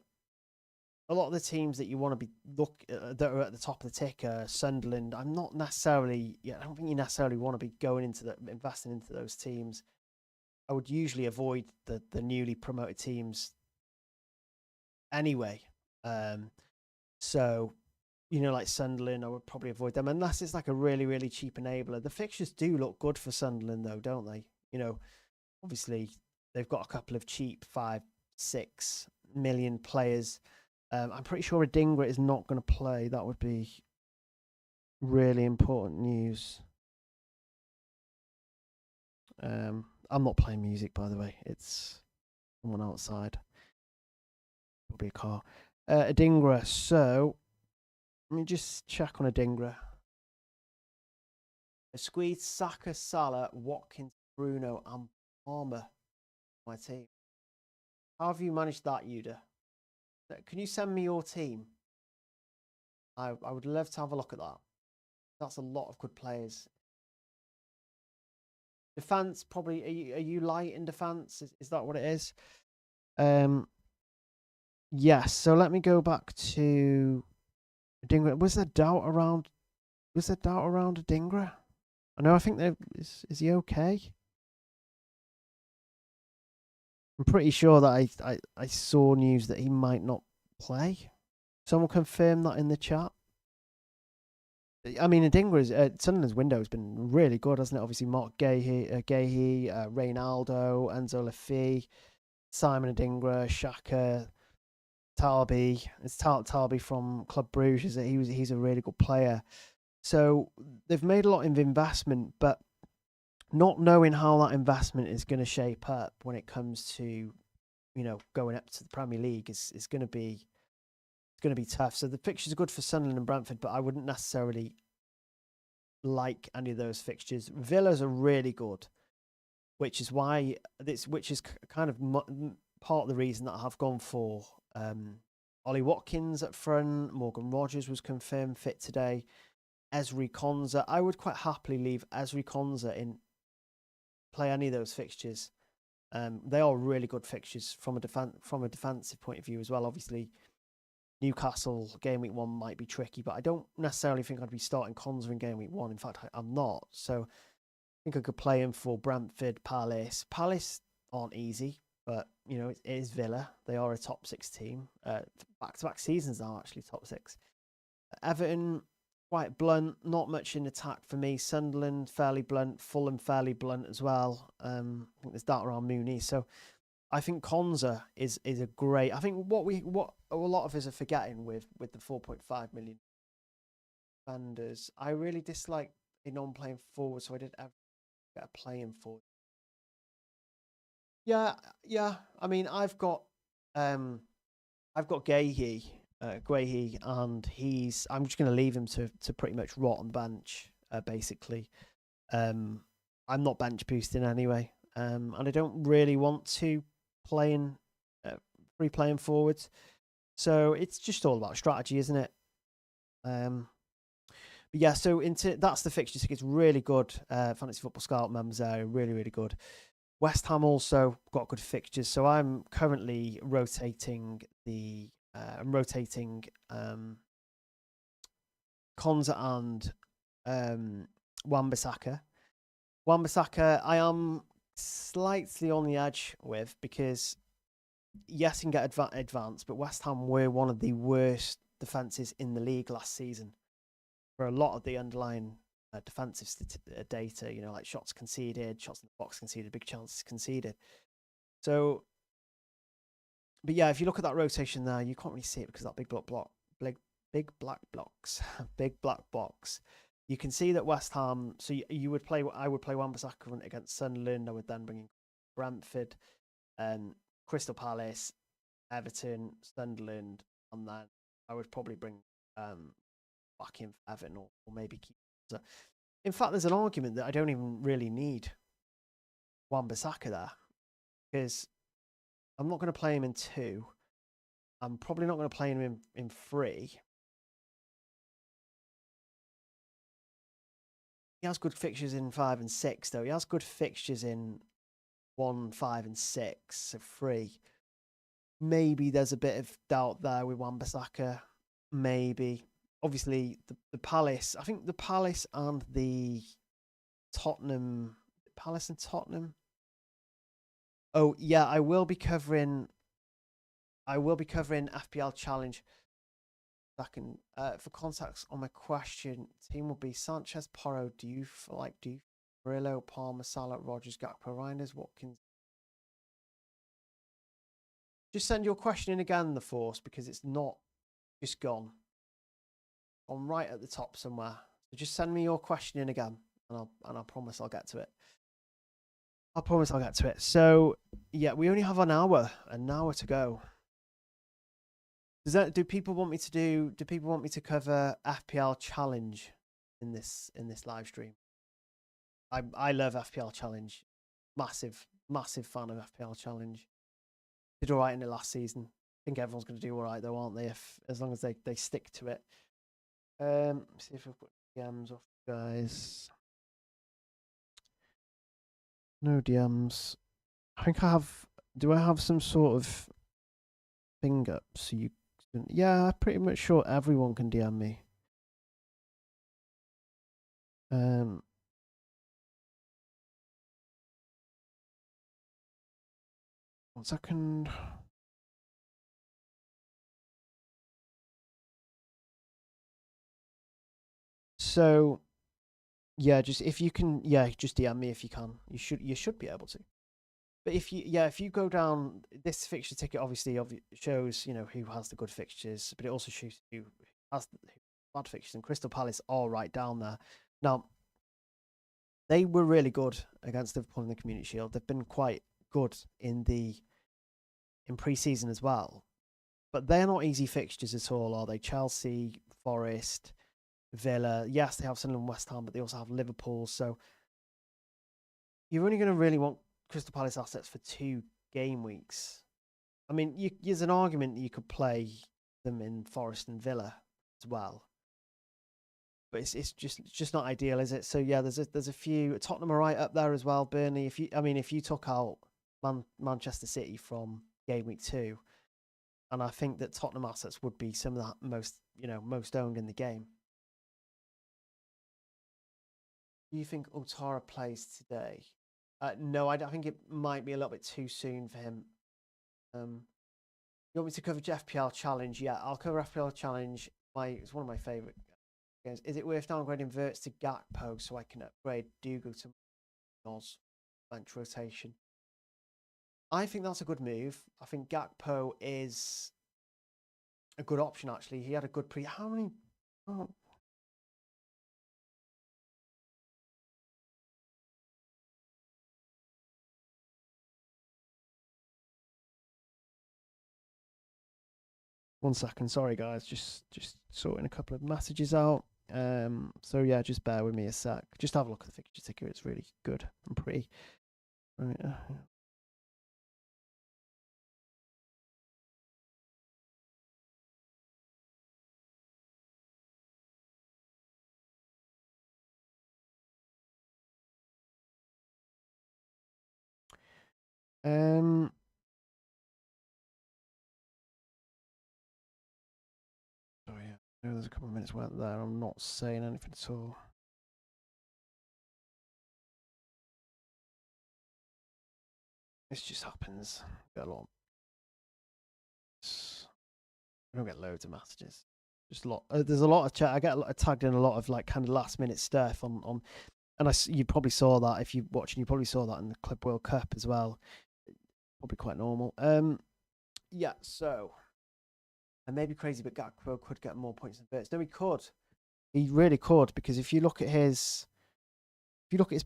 you want to be that are at the top of the ticker, Sunderland, I don't think you necessarily want to be investing into those teams. I would usually avoid the newly promoted teams anyway. So, you know, like Sunderland, I would probably avoid them unless it's like a really, really cheap enabler. The fixtures do look good for Sunderland, though, don't they? You know, obviously they've got a couple of cheap 5-6 million players. I'm pretty sure Adingra is not going to play. That would be really important news. I'm not playing music, by the way. It's someone outside. It'll be a car. Adingra. So let me just check on Adingra. I squeezed Saka, Salah, Watkins, Bruno, and Palmer. My team. How have you managed that, Yuda? Can you send me your team? I would love to have a look at that. That's a lot of good players. Defense, probably. Are you light in defense? Is that what it is? Yes. So let me go back to Adingra. Was there doubt around Adingra? I think is he okay? I'm pretty sure that I saw news that he might not play. Someone confirm that in the chat. I mean, Adingra's Sunderland's window has been really good, hasn't it? Obviously, Mark Gahey, Reynaldo, Enzo Lafay, Simon Adingra, Xhaka, Talby. It's Talby from Club Bruges. He's a really good player. So they've made a lot of investment, but not knowing how that investment is going to shape up when it comes to, you know, going up to the Premier League is going to be tough. So the fixtures are good for Sunderland and Brentford, but I wouldn't necessarily like any of those fixtures. Villas are really good, which is kind of part of the reason that I have gone for Ollie Watkins up front. Morgan Rogers was confirmed fit today. Ezri Konza. I would quite happily leave Ezri Konza in, play any of those fixtures. They are really good fixtures from a defensive point of view as well. Obviously, Newcastle game week 1 might be tricky, but I don't necessarily think I'd be starting Konza in game week 1. In fact, I'm not. So I think I could play him for Brentford, Palace. Palace aren't easy, but you know, it is Villa. They are a top 6 team. Back-to-back seasons now, actually top 6. Everton, quite blunt, not much in attack for me. Sunderland, fairly blunt. Fulham, fairly blunt as well. I think there's that around Mooney. So I think Konza is a great. I think what a lot of us are forgetting with the 4.5 million defenders. I really dislike a non-playing forward, so I did ever get a playing forward. Yeah. I mean, I've got Gahey, and I'm just going to leave him to pretty much rot on bench, basically. I'm not bench boosting anyway, and I don't really want to play in free playing forwards. So it's just all about strategy, isn't it? But yeah, so that's the fixture tickets. Really good. Fantasy Football Scout members there, really, really good. West Ham also got good fixtures. So I'm currently rotating Konza and Wan-Bissaka. Wan-Bissaka, I am slightly on the edge with, because yes, he can get advanced, but West Ham were one of the worst defences in the league last season for a lot of the underlying defensive data, you know, like shots conceded, shots in the box conceded, big chances conceded. So, but yeah, if you look at that rotation there, you can't really see it because that big black box. You can see that West Ham. So I would play Wan-Bissaka against Sunderland. I would then bring in Brentford, Crystal Palace, Everton, Sunderland, and then I would probably bring back in Everton or maybe keep. In fact, there's an argument that I don't even really need Wan-Bissaka there, because I'm not going to play him in 2. I'm probably not going to play him in 3. He has good fixtures in 5 and 6, though. He has good fixtures in 1, 5, and 6, so 3. Maybe there's a bit of doubt there with Wan-Bissaka. Maybe. Obviously, the Palace. I think the Palace and the Tottenham. Palace and Tottenham. Oh yeah, I will be covering FPL Challenge. Second, for context on my question, team will be Sanchez, Porro, Murillo, Palmer, Salah, Rogers, Gakpo, Reinders, Watkins. Just send your question in again, the Force, because it's not just gone. I'm right at the top somewhere. So just send me your question in again, and I promise I'll get to it. I promise I'll get to it. So yeah, we only have an hour to go. Do people want me to cover FPL Challenge in this live stream? I love FPL Challenge. Massive fan of FPL Challenge. Did all right in it last season. I think everyone's going to do all right though, aren't they? As long as they stick to it. See if I've put DMs off, guys. No DMs. I think I have. Do I have some sort of thing up so you? Yeah, I'm pretty much sure everyone can DM me. 1 second. So, yeah, just if you can, just DM me if you can. You should be able to. But if you go down, this fixture ticket obviously shows, you know, who has the good fixtures, but it also shows who has the bad fixtures. And Crystal Palace all right down there. Now, they were really good against Liverpool in the Community Shield. They've been quite good in pre-season as well. But they're not easy fixtures at all, are they? Chelsea, Forest, Villa. Yes, they have Sunderland and West Ham, but they also have Liverpool. So you're only going to really want Crystal Palace assets for 2 game weeks. I mean, there's an argument that you could play them in Forest and Villa as well, but it's just not ideal, is it? So yeah, there's a few. Tottenham are right up there as well. Burnley. If you took out Manchester City from game week 2, and I think that Tottenham assets would be some of that most owned in the game. Do you think Ouattara plays today? No, I think it might be a little bit too soon for him. You want me to cover FPL Challenge? Yeah, I'll cover FPL Challenge. It's one of my favourite games. Is it worth downgrading Verts to Gakpo so I can upgrade Dougal to Nos bench rotation? I think that's a good move. I think Gakpo is a good option, actually. He had a good How many? Oh. One second, sorry guys, just sorting a couple of messages out. So yeah, just bear with me a sec. Just have a look at the fixture ticker. It's really good and pretty. Right, Um. Oh yeah. I know there's a couple of minutes went there. I'm not saying anything at all. This just happens. Got a lot. I don't get loads of messages. Just a lot. There's a lot of chat. I get tagged in a lot of like kind of last minute stuff on, and you probably saw that if you're watching. You probably saw that in the Club World Cup as well. Probably quite normal. Yeah. So, I may be crazy, but Gakpo could get more points than Verts. No, he could. He really could, because if you look at his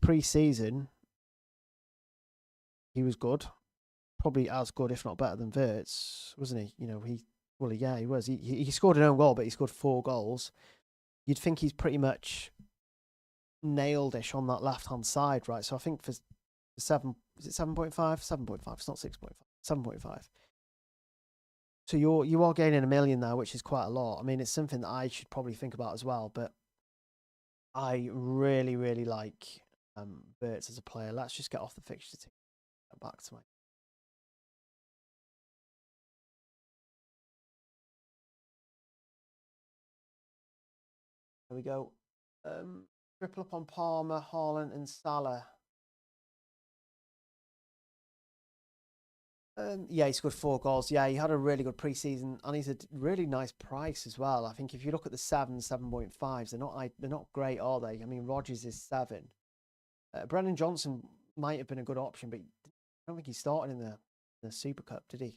pre-season, he was good. Probably as good, if not better, than Verts, wasn't he? You know, he was. He scored an own goal, but he scored 4 goals. You'd think he's pretty much nailed-ish on that left-hand side, right? So I think for 7, is it 7.5? 7.5. It's not 6.5. 7.5. So you are gaining $1 million now, which is quite a lot. I mean, it's something that I should probably think about as well. But I really, really like Verts as a player. Let's just get off the fixture team. Back to my. There we go. Triple up on Palmer, Haaland, and Salah. Yeah, he scored 4 goals. Yeah, he had a really good preseason, and he's a really nice price as well. I think if you look at the 7.5s, they're not great, are they? I mean, Rodgers is 7. Brennan Johnson might have been a good option, but I don't think he started in the Super Cup, did he?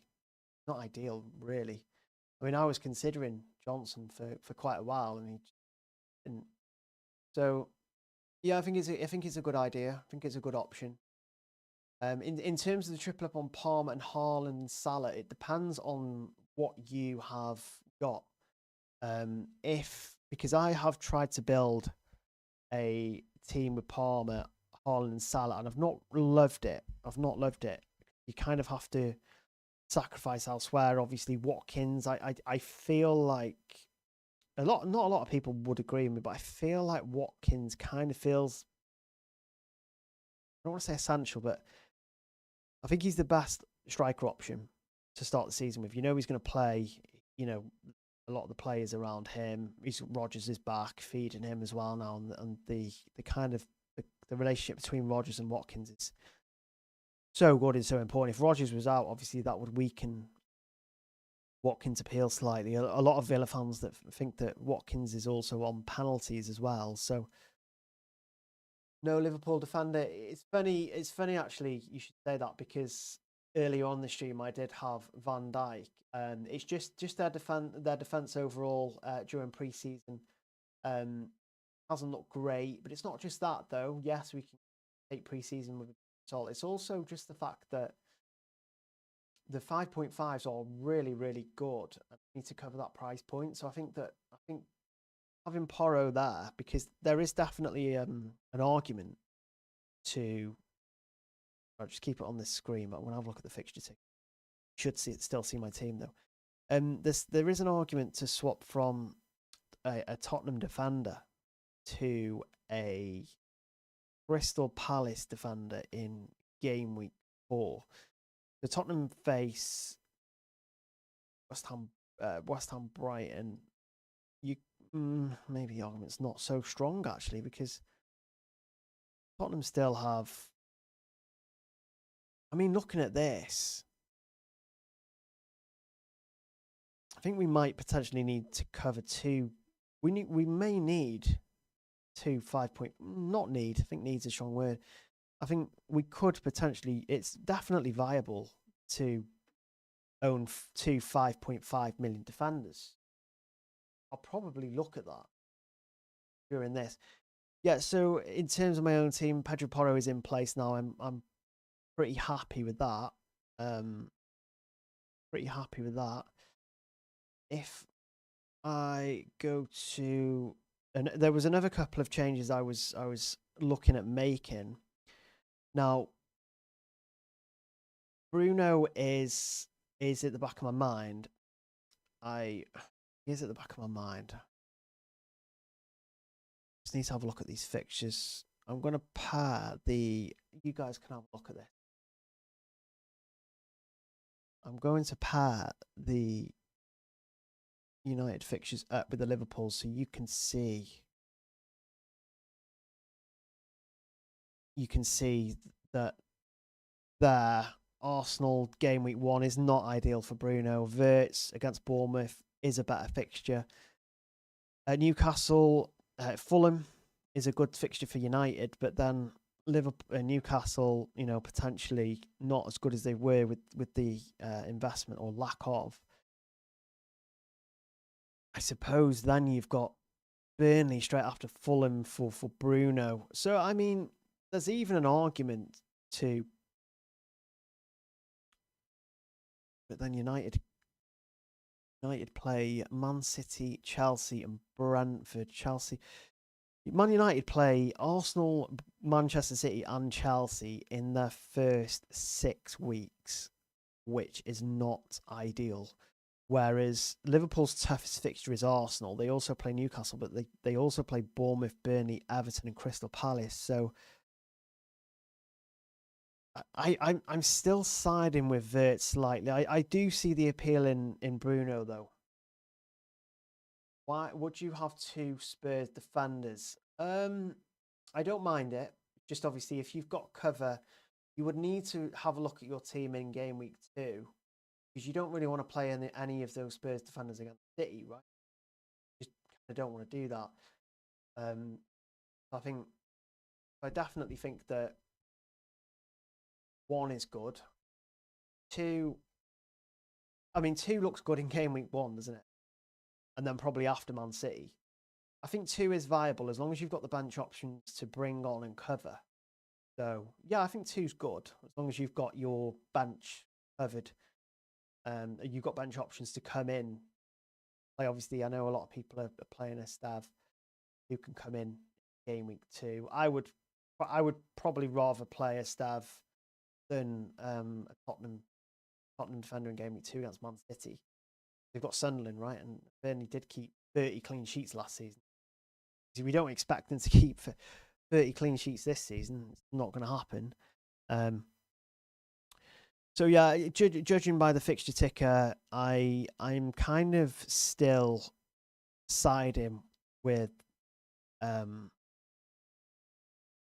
Not ideal, really. I mean, I was considering Johnson for quite a while, and he didn't. So, yeah, I think it's a good idea. I think it's a good option. In terms of the triple up on Palmer and Haaland and Salah, it depends on what you have got. Because I have tried to build a team with Palmer, Haaland, and Salah, and I've not loved it. You kind of have to sacrifice elsewhere. Obviously, Watkins. I feel like not a lot of people would agree with me, but I feel like Watkins kind of feels. I don't want to say essential, but I think he's the best striker option to start the season with. You know he's going to play, you know, a lot of the players around him. Rodgers is back, feeding him as well now, and the kind of the relationship between Rodgers and Watkins is so good and so important. If Rodgers was out, obviously that would weaken Watkins' appeal slightly. A lot of Villa fans that think that Watkins is also on penalties as well. So no Liverpool defender. It's funny actually you should say that, because earlier on the stream I did have Van Dijk. It's just their defense overall during preseason hasn't looked great, but it's not just that though. Yes, we can take preseason with a result. It's also just the fact that the 5.5s are really, really good. I need to cover that price point. So I think having Porro there, because there is definitely an argument to. I'll just keep it on this screen, but when I have a look at the fixture team, should still see my team though. There is an argument to swap from a Tottenham defender to a Crystal Palace defender in Gameweek 4. The Tottenham face West Ham, Brighton. Maybe the argument's not so strong actually, because Tottenham still have. I mean, looking at this, I think we might potentially need to cover 2. We may need 2 5 point. Not need. I think need's a strong word. I think we could potentially. It's definitely viable to own 2 5.5 million defenders. I'll probably look at that during this. Yeah. So in terms of my own team, Pedro Porro is in place now. I'm pretty happy with that. If I go to, and there was another couple of changes I was looking at making. Now, Bruno is at the back of my mind. He is at the back of my mind. Just need to have a look at these fixtures. I'm going to pair the. You guys can have a look at this. I'm going to pair the United fixtures up with the Liverpool so you can see. You can see that their Arsenal game week 1 is not ideal for Bruno. Wirtz against Bournemouth is a better fixture. Newcastle, Fulham is a good fixture for United, but then Liverpool, Newcastle, you know, potentially not as good as they were with the investment or lack of. I suppose then you've got Burnley straight after Fulham for Bruno. So I mean, there's even an argument to. But then United play Man City, Chelsea, and Brentford. Man United play Arsenal, Manchester City, and Chelsea in their first 6 weeks, which is not ideal. Whereas Liverpool's toughest fixture is Arsenal. They also play Newcastle, but they also play Bournemouth, Burnley, Everton, and Crystal Palace. So I'm still siding with Wirtz slightly. I do see the appeal in Bruno though. Why would you have 2 Spurs defenders? I don't mind it. Just obviously, if you've got cover, you would need to have a look at your team in game week 2 because you don't really want to play any of those Spurs defenders against City, right? You just kind of don't want to do that. I definitely think that 1 is good. 2, I mean, 2 looks good in game week 1, doesn't it? And then probably after Man City. I think 2 is viable as long as you've got the bench options to bring on and cover. So, yeah, I think 2's good as long as you've got your bench covered. You've got bench options to come in. Like, obviously, I know a lot of people are playing a Stav who can come in game week 2. I would probably rather play a Stav than a Tottenham defender in game week 2 against Man City. They've got Sunderland, right? And Burnley did keep 30 clean sheets last season. We don't expect them to keep 30 clean sheets this season. It's not going to happen. So yeah, judging by the fixture ticker, I'm kind of still siding with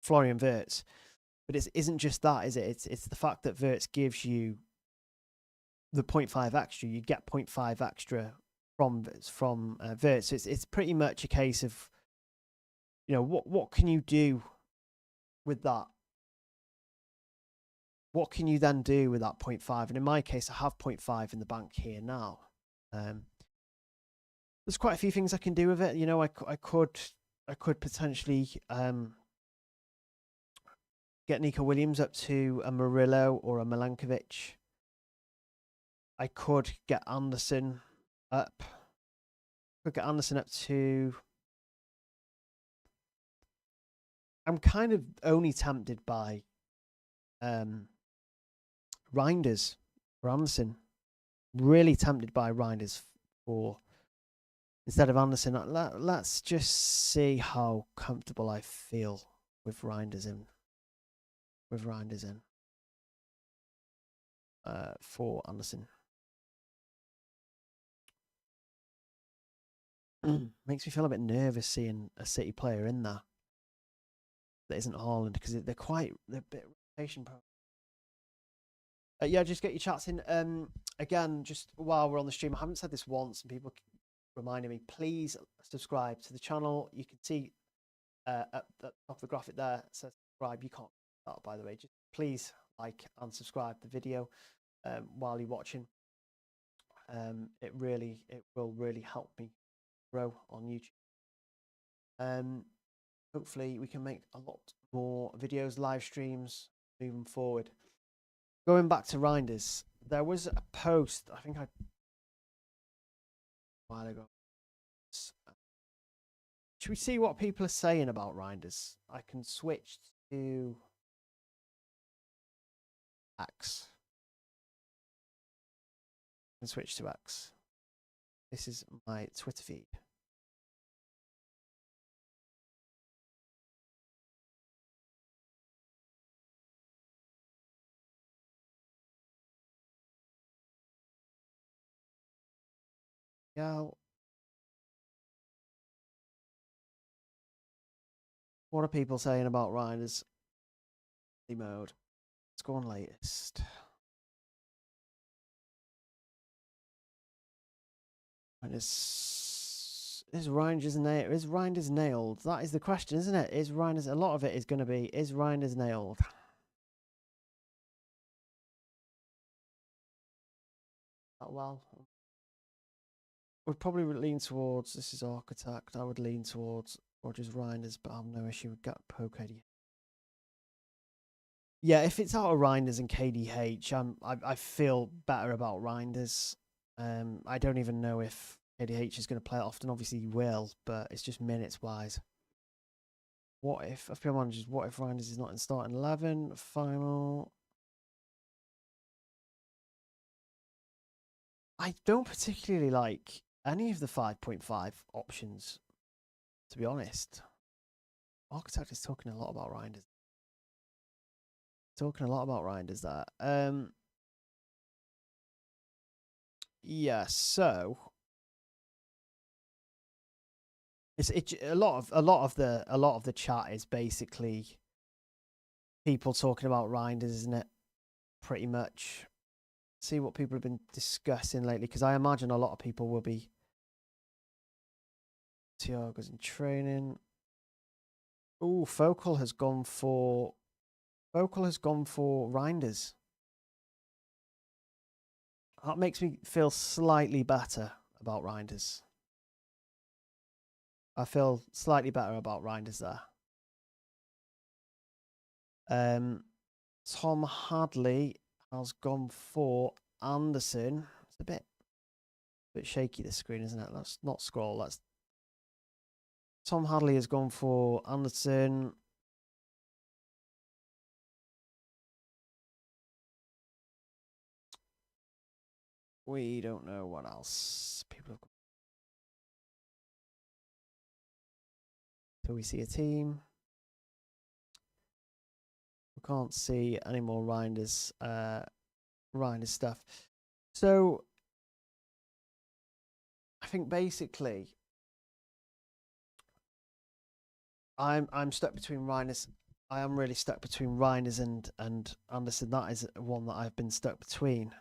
Florian Wirtz, but it isn't just that, is it? It's the fact that Wirtz gives you the 0.5 extra. You get 0.5 extra from Wirtz. So it's pretty much a case of, you know, what can you do with that? What can you then do with that 0.5? And in my case, I have 0.5 in the bank here now. There's quite a few things I can do with it. You know, I could potentially get Nico Williams up to a Murillo or a Milankovic. I could get Anderson up. Could get Anderson up to. I'm kind of only tempted by Reinders for Anderson. Really tempted by Reinders for instead of Anderson. Let's just see how comfortable I feel with Reinders in. For Anderson. Makes me feel a bit nervous seeing a City player in there that isn't Haaland because they're a bit rotation prone. Yeah, just get your chats in. Again, just while we're on the stream, I haven't said this once, and people reminding me, please subscribe to the channel. You can see at the top of the graphic there, it says subscribe. You can't do that, by the way. Just please like and subscribe the video while you're watching. It will really help me grow on YouTube. Hopefully we can make a lot more videos, live streams moving forward. Going back to Reinders, there was a post, I think a while ago. Should we see what people are saying about Reinders? I can switch to X. This is my Twitter feed. Yeah. What are people saying about Reiner's mode? Let's go on latest. And is Reinders nailed? That is the question, isn't it? Is Reinders, a lot of it is going to be, is Reinders nailed? Well, would probably lean towards, this is Architect, I would lean towards Rogers Reinders, but I have no issue with Gakpo KDH. Yeah, if it's out of Reinders and KDH, I feel better about Reinders. I don't even know if KDH is going to play it often. Obviously he will, but it's just minutes wise. What if FPL managers? What if Reinders is not in starting 11? Final. I don't particularly like any of the 5.5 options, to be honest. Architect is talking a lot about Reinders. Talking a lot about Reinders there. Yeah, so it's a lot of the chat is basically people talking about Reinders, isn't it? Pretty much. See what people have been discussing lately, because I imagine a lot of people will be. Thiago's in training. Oh, Focal has gone for Reinders. That makes me feel slightly better about Reinders. I feel slightly better about Reinders there. Tom Hadley has gone for Anderson. It's a bit shaky, this screen, isn't it? Let's not scroll. Let's. Tom Hadley has gone for Anderson. We don't know what else people have got. Till we see a team. We can't see any more Reinders stuff. So I think basically I'm stuck between Reinders. I am really stuck between Reinders and Anderson. That is one that I've been stuck between.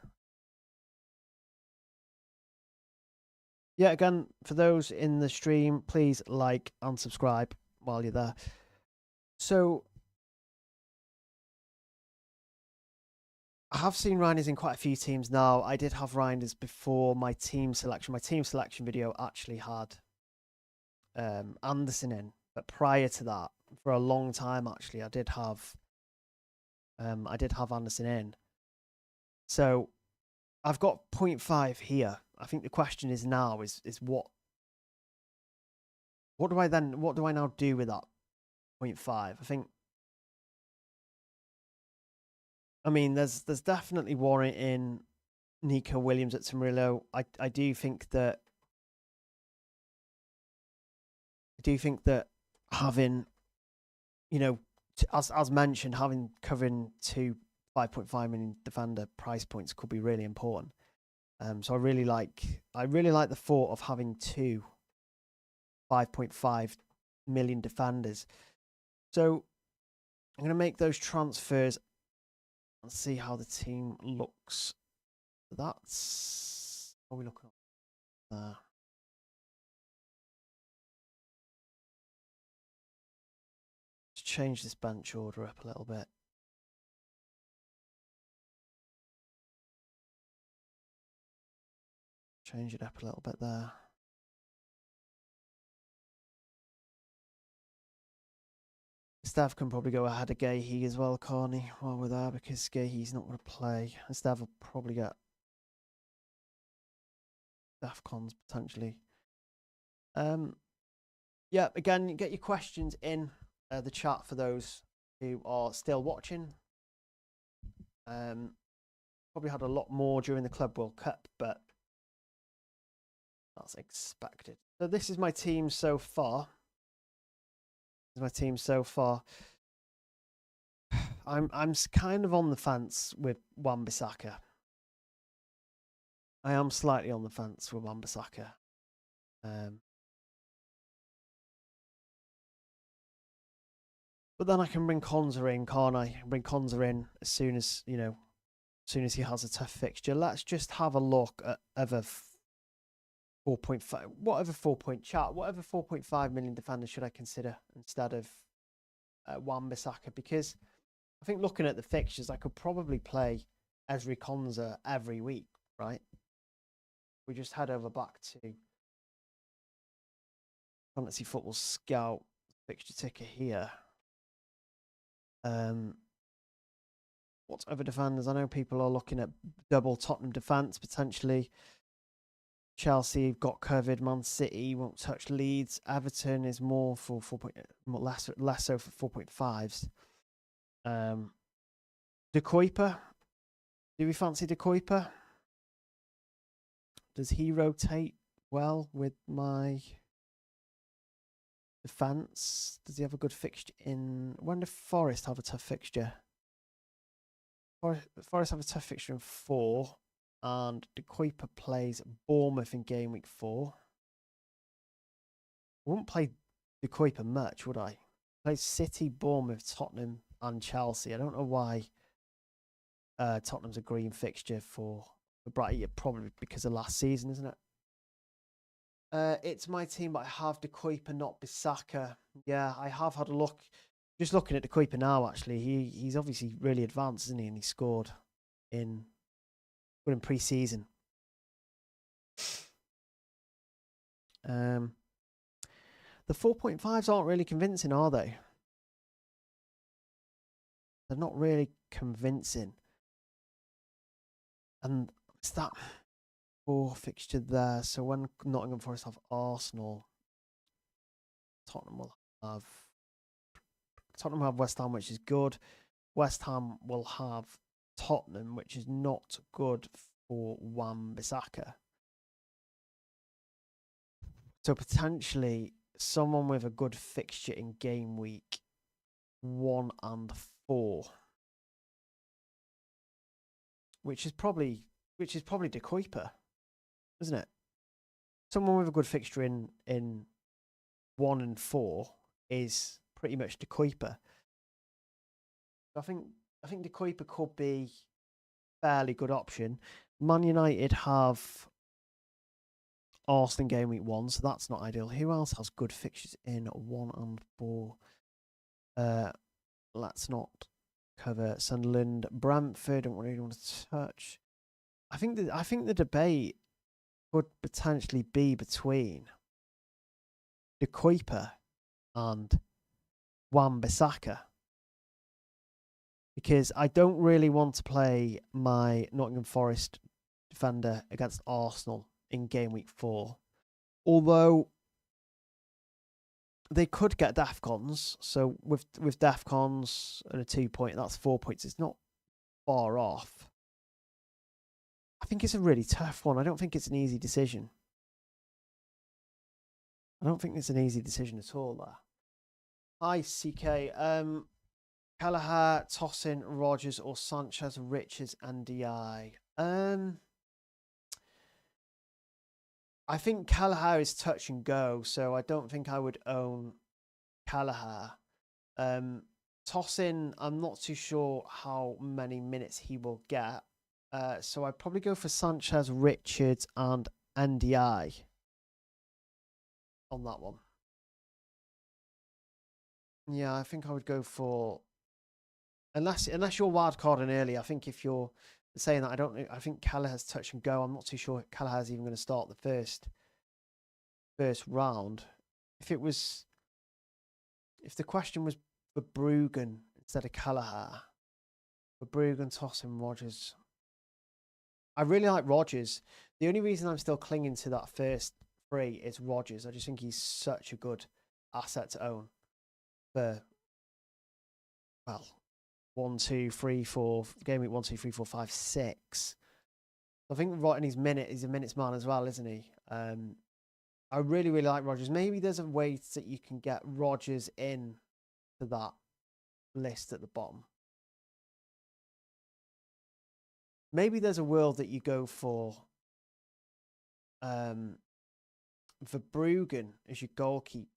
Yeah, again, for those in the stream, please like and subscribe while you're there. So I have seen Reinders in quite a few teams now. I did have Reinders before my team selection. My team selection video actually had Anderson in, but prior to that, for a long time actually, I did have Anderson in. So I've got 0.5 here. I think the question is now is what do I now do with that 0.5? I mean, there's definitely warrant in Nico Williams at Camarillo. I do think that having, you know, as mentioned, covering two 5.5 million defender price points could be really important. So I really like the thought of having two 5.5 million defenders. So I'm going to make those transfers and see how the team looks. That's what we're looking at there. Let's change this bench order up a little bit. Change it up a little bit there. Stav can probably go ahead of Gahey as well, Carney, while we're there, because Gahey's not going to play. And Stav will probably get DAFCONs potentially. Yeah, again, get your questions in the chat for those who are still watching. Probably had a lot more during the Club World Cup, but that's expected. So this is my team so far. I'm kind of on the fence with Wan-Bissaka. I am slightly on the fence with Wan-Bissaka. But then I can bring Konza in, can't I? Bring Konza in as soon as, you know, as soon as he has a tough fixture. Let's just have a look at other 4.5, whatever 4.5 million defenders should I consider instead of Wan-Bissaka? Because I think looking at the fixtures, I could probably play Ezri Konza every week, right? We just head over back to Fantasy Football Scout fixture ticker here. What other defenders? I know people are looking at double Tottenham defence potentially. Chelsea have got covered. Man City won't touch Leeds. Everton is more for less so for 4.5s. De Kuiper. Do we fancy De Kuiper? Does he rotate well with my defence? Does he have a good fixture in? When do Forest have a tough fixture? Forest have a tough fixture in 4. And De Kuiper plays Bournemouth in game week 4. I wouldn't play De Kuiper much, would I? Plays City, Bournemouth, Tottenham, and Chelsea. I don't know why Tottenham's a green fixture for Brighton. Probably because of last season, isn't it? It's my team, but I have De Kuiper, not Bissaka. Yeah, I have had a look. Just looking at De Kuiper now, actually, he's obviously really advanced, isn't he? And he scored in pre-season. The 4.5s aren't really convincing, are they? They're not really convincing. And it's that 4 fixture there. So when Nottingham Forest have Arsenal, Tottenham have West Ham, which is good. West Ham will have Tottenham, which is not good for Wan-Bissaka. So potentially someone with a good fixture in game week 1 and 4, which is probably De Kuiper, isn't it? Someone with a good fixture in 1 and 4 is pretty much De Kuiper. I think De Kuiper could be a fairly good option. Man United have Arsenal game week 1, so that's not ideal. Who else has good fixtures in 1 and 4? Let's not cover Sunderland, Brentford. Don't really want to touch. I think the debate could potentially be between De Kuiper and Wan-Bissaka, because I don't really want to play my Nottingham Forest defender against Arsenal in game week 4. Although they could get DEFCONs, so with DEFCONs and a 2 point, that's 4 points. It's not far off. I think it's a really tough one. I don't think it's an easy decision. I don't think it's an easy decision at all there. Hi, CK. Kelleher, Tosin, Rogers, or Sanchez, Richards, and DI. I think Kelleher is touch and go, so I don't think I would own Kelleher. Tosin, I'm not too sure how many minutes he will get. So I'd probably go for Sanchez, Richards, and NDI on that one. Yeah, I think I would go for, unless you're wildcarding early. I think if you're saying that, I think Kelleher's touch and go. I'm not too sure Kelleher's even going to start the first round. If the question was for Bruggen instead of Kelleher, for Bruggen, Tosin, Rogers, I really like Rogers. The only reason I'm still clinging to that first 3 is Rogers. I just think he's such a good asset to own for, well, 1, 2, 3, 4 game week 1, 2, 3, 4, 5, 6. I think right in his minute, he's a minutes man as well, isn't he? I really, really like Rogers. Maybe there's a way that you can get Rogers in to that list at the bottom. Maybe there's a world that you go for Verbruggen as your goalkeeper.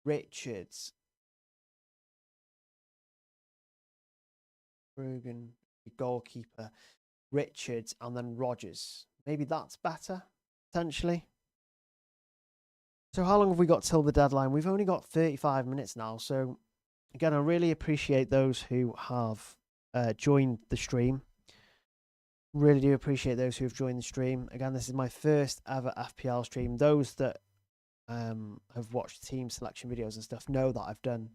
Richards. Verbruggen, your goalkeeper. Richards, and then Rodgers. Maybe that's better, potentially. So how long have we got till the deadline? We've only got 35 minutes now. So again, I really appreciate those who have joined the stream. Really do appreciate those who have joined the stream. Again, this is my first ever FPL stream. Those that have watched team selection videos and stuff know that I've done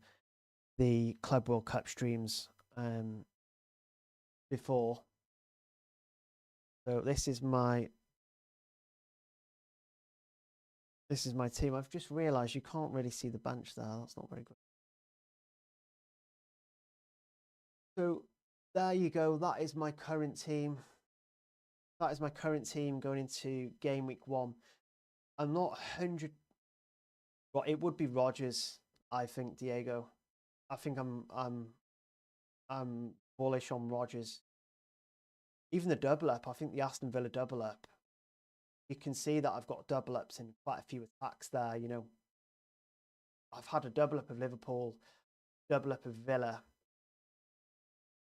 the Club World Cup streams before. So this is my team. I've just realised you can't really see the bench there. That's not very good. So there you go. That is my current team. That is my current team going into game week 1. I'm not 100. Well, it would be Rodgers, I think, Diego. I think I'm bullish on Rodgers. Even the double up, I think the Aston Villa double up. You can see that I've got double ups in quite a few attacks there. You know, I've had a double up of Liverpool, double up of Villa,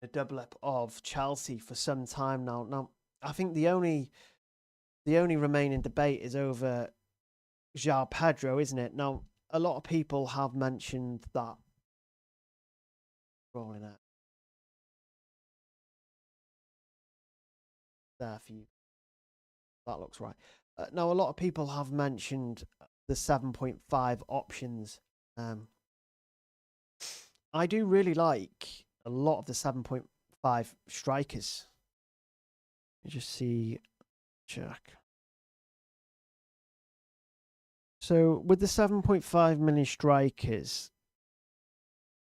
a double up of Chelsea for some time now. Now, I think the only remaining debate is over João Pedro, isn't it? Now, a lot of people have mentioned that. Rolling out there for you. That looks right. Now, a lot of people have mentioned the 7.5 options. I do really like a lot of the 7.5 strikers. You just see, check. So with the 7.5 million strikers,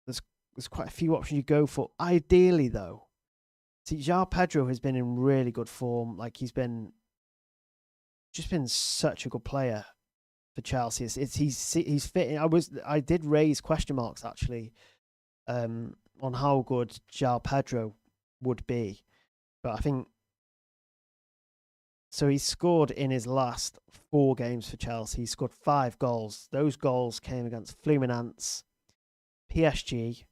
there's quite a few options you go for. Ideally, though, see, João Pedro has been in really good form. Like, he's just been such a good player for Chelsea. He's fitting. I did raise question marks actually on how good João Pedro would be, but I think so. He scored in his last 4 games for Chelsea. He scored 5 goals. Those goals came against Fluminense, PSG,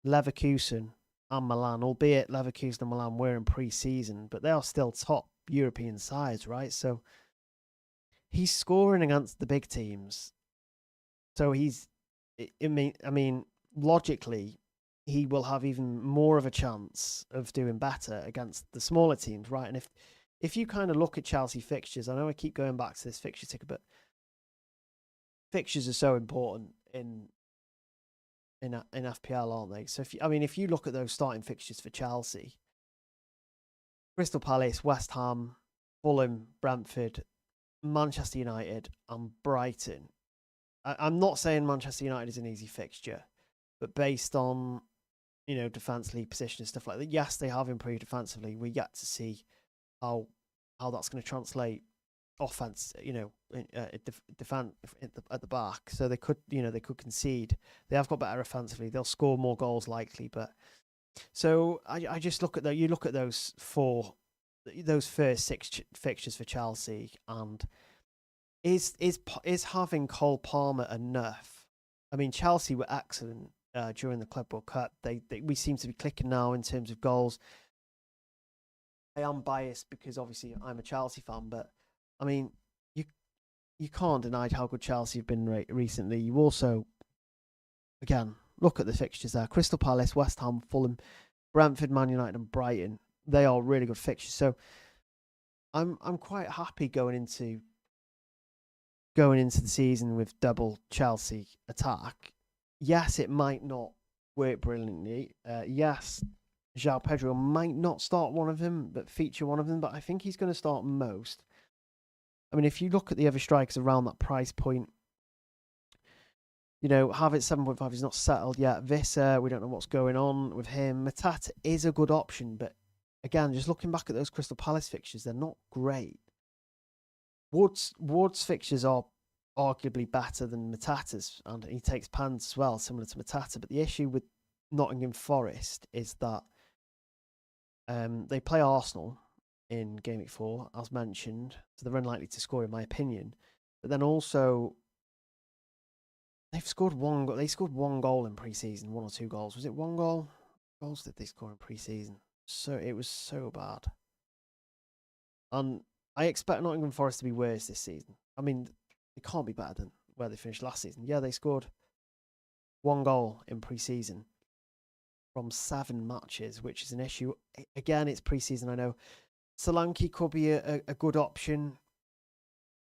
Leverkusen, and Milan. Albeit Leverkusen and Milan were in pre-season, but they are still top European sides, right? So he's scoring against the big teams. So I mean, logically, he will have even more of a chance of doing better against the smaller teams, right? And if you kind of look at Chelsea fixtures, I know I keep going back to this fixture ticker, but fixtures are so important in FPL, aren't they? So if you look at those starting fixtures for Chelsea, Crystal Palace, West Ham, Fulham, Brentford, Manchester United, and Brighton. I'm not saying Manchester United is an easy fixture, but based on, you know, defense league position and stuff like that, yes, they have improved defensively. We yet to see how that's going to translate offense, you know, defense at the back. So they could concede. They have got better offensively. They'll score more goals likely, but so I just look at you look at those first 6 fixtures for Chelsea, and is having Cole Palmer enough? I mean, Chelsea were excellent during the Club World Cup. We seem to be clicking now in terms of goals. I am biased because obviously I'm a Chelsea fan, but I mean, you can't deny how good Chelsea have been recently. You also, again, look at the fixtures there: Crystal Palace, West Ham, Fulham, Brentford, Man United, and Brighton. They are really good fixtures. So I'm quite happy going into the season with double Chelsea attack. Yes, it might not work brilliantly. Yes, João Pedro might not start one of them, but feature one of them. But I think he's going to start most. I mean, if you look at the other strikers around that price point, you know, Havertz 7.5 is not settled yet. Visser, we don't know what's going on with him. Matata is a good option, but again, just looking back at those Crystal Palace fixtures, they're not great. Ward's fixtures are arguably better than Matata's, and he takes punts as well, similar to Matata. But the issue with Nottingham Forest is that they play Arsenal, in Game Week 4, as mentioned, so they're unlikely to score, in my opinion. But then also, they've scored one. They scored one goal in pre-season, 1 or 2 goals. Was it 1 goal? Goals did they score in pre-season? So it was so bad. And I expect Nottingham Forest to be worse this season. I mean, it can't be better than where they finished last season. Yeah, they scored 1 goal in pre-season from 7 matches, which is an issue. Again, it's pre-season, I know. Solanke could be a good option,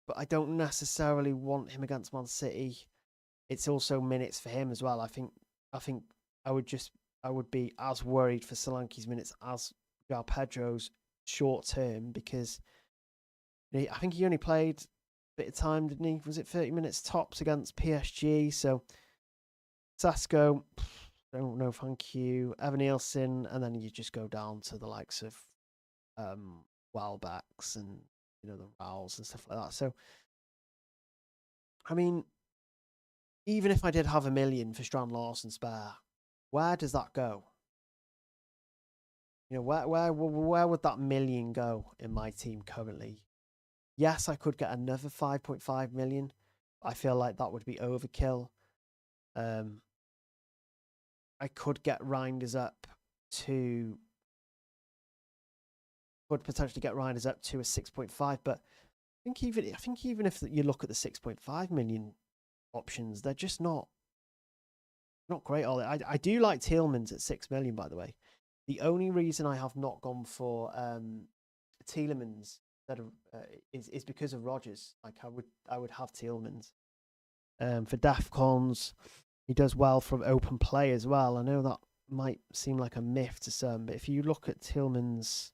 but I don't necessarily want him against Man City. It's also minutes for him as well. I think I would be as worried for Solanke's minutes as João Pedro's short term, because I think he only played a bit of time, didn't he? Was it 30 minutes tops against PSG? So Sasko, don't know, thank you. Evan Nielsen, and then you just go down to the likes of Welbecks and the Rowls and stuff like that. So I mean, even if I did have $1 million for Strand Larsen spare, where does that go? Where would that $1 million go in my team currently? Yes, I could get another 5.5 million. I feel like that would be overkill. I could get Reinders up to, could potentially get Reinders up to a 6.5, but I think even if you look at the 6.5 million options, they're just not great, are they? I do like Tielemans at 6 million, by the way. The only reason I have not gone for Tielemans is because of Rodgers. Like I would have Tielemans. For DEFCONs, he does well from open play as well. I know that might seem like a myth to some, but if you look at Tielemans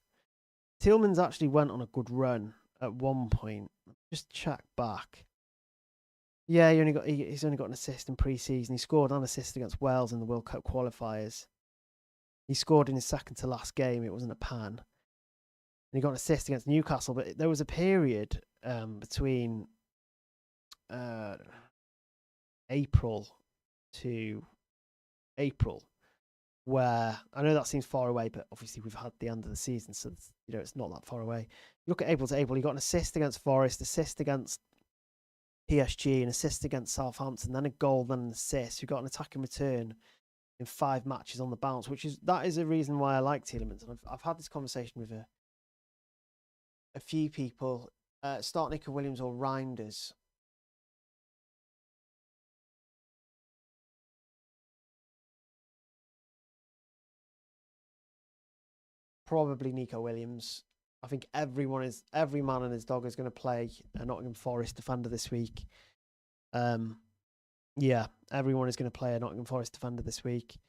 actually went on a good run at one point. Just check back. Yeah, he's only got an assist in pre-season. He scored an assist against Wales in the World Cup qualifiers. He scored in his second to last game. It wasn't a pan. And he got an assist against Newcastle. But there was a period between April to April where, I know that seems far away, but obviously we've had the end of the season, so it's not that far away. You look at April to April, he got an assist against Forest, assist against PSG, an assist against Southampton, then a goal, then an assist. We got an attack in return in 5 matches on the bounce, that is a reason why I like Tielemans. And I've had this conversation with a few people. Start Nico Williams or Reinders. Probably Nico Williams. I think every man and his dog is going to play a Nottingham Forest defender this week. Yeah, everyone is going to play a Nottingham Forest defender this week.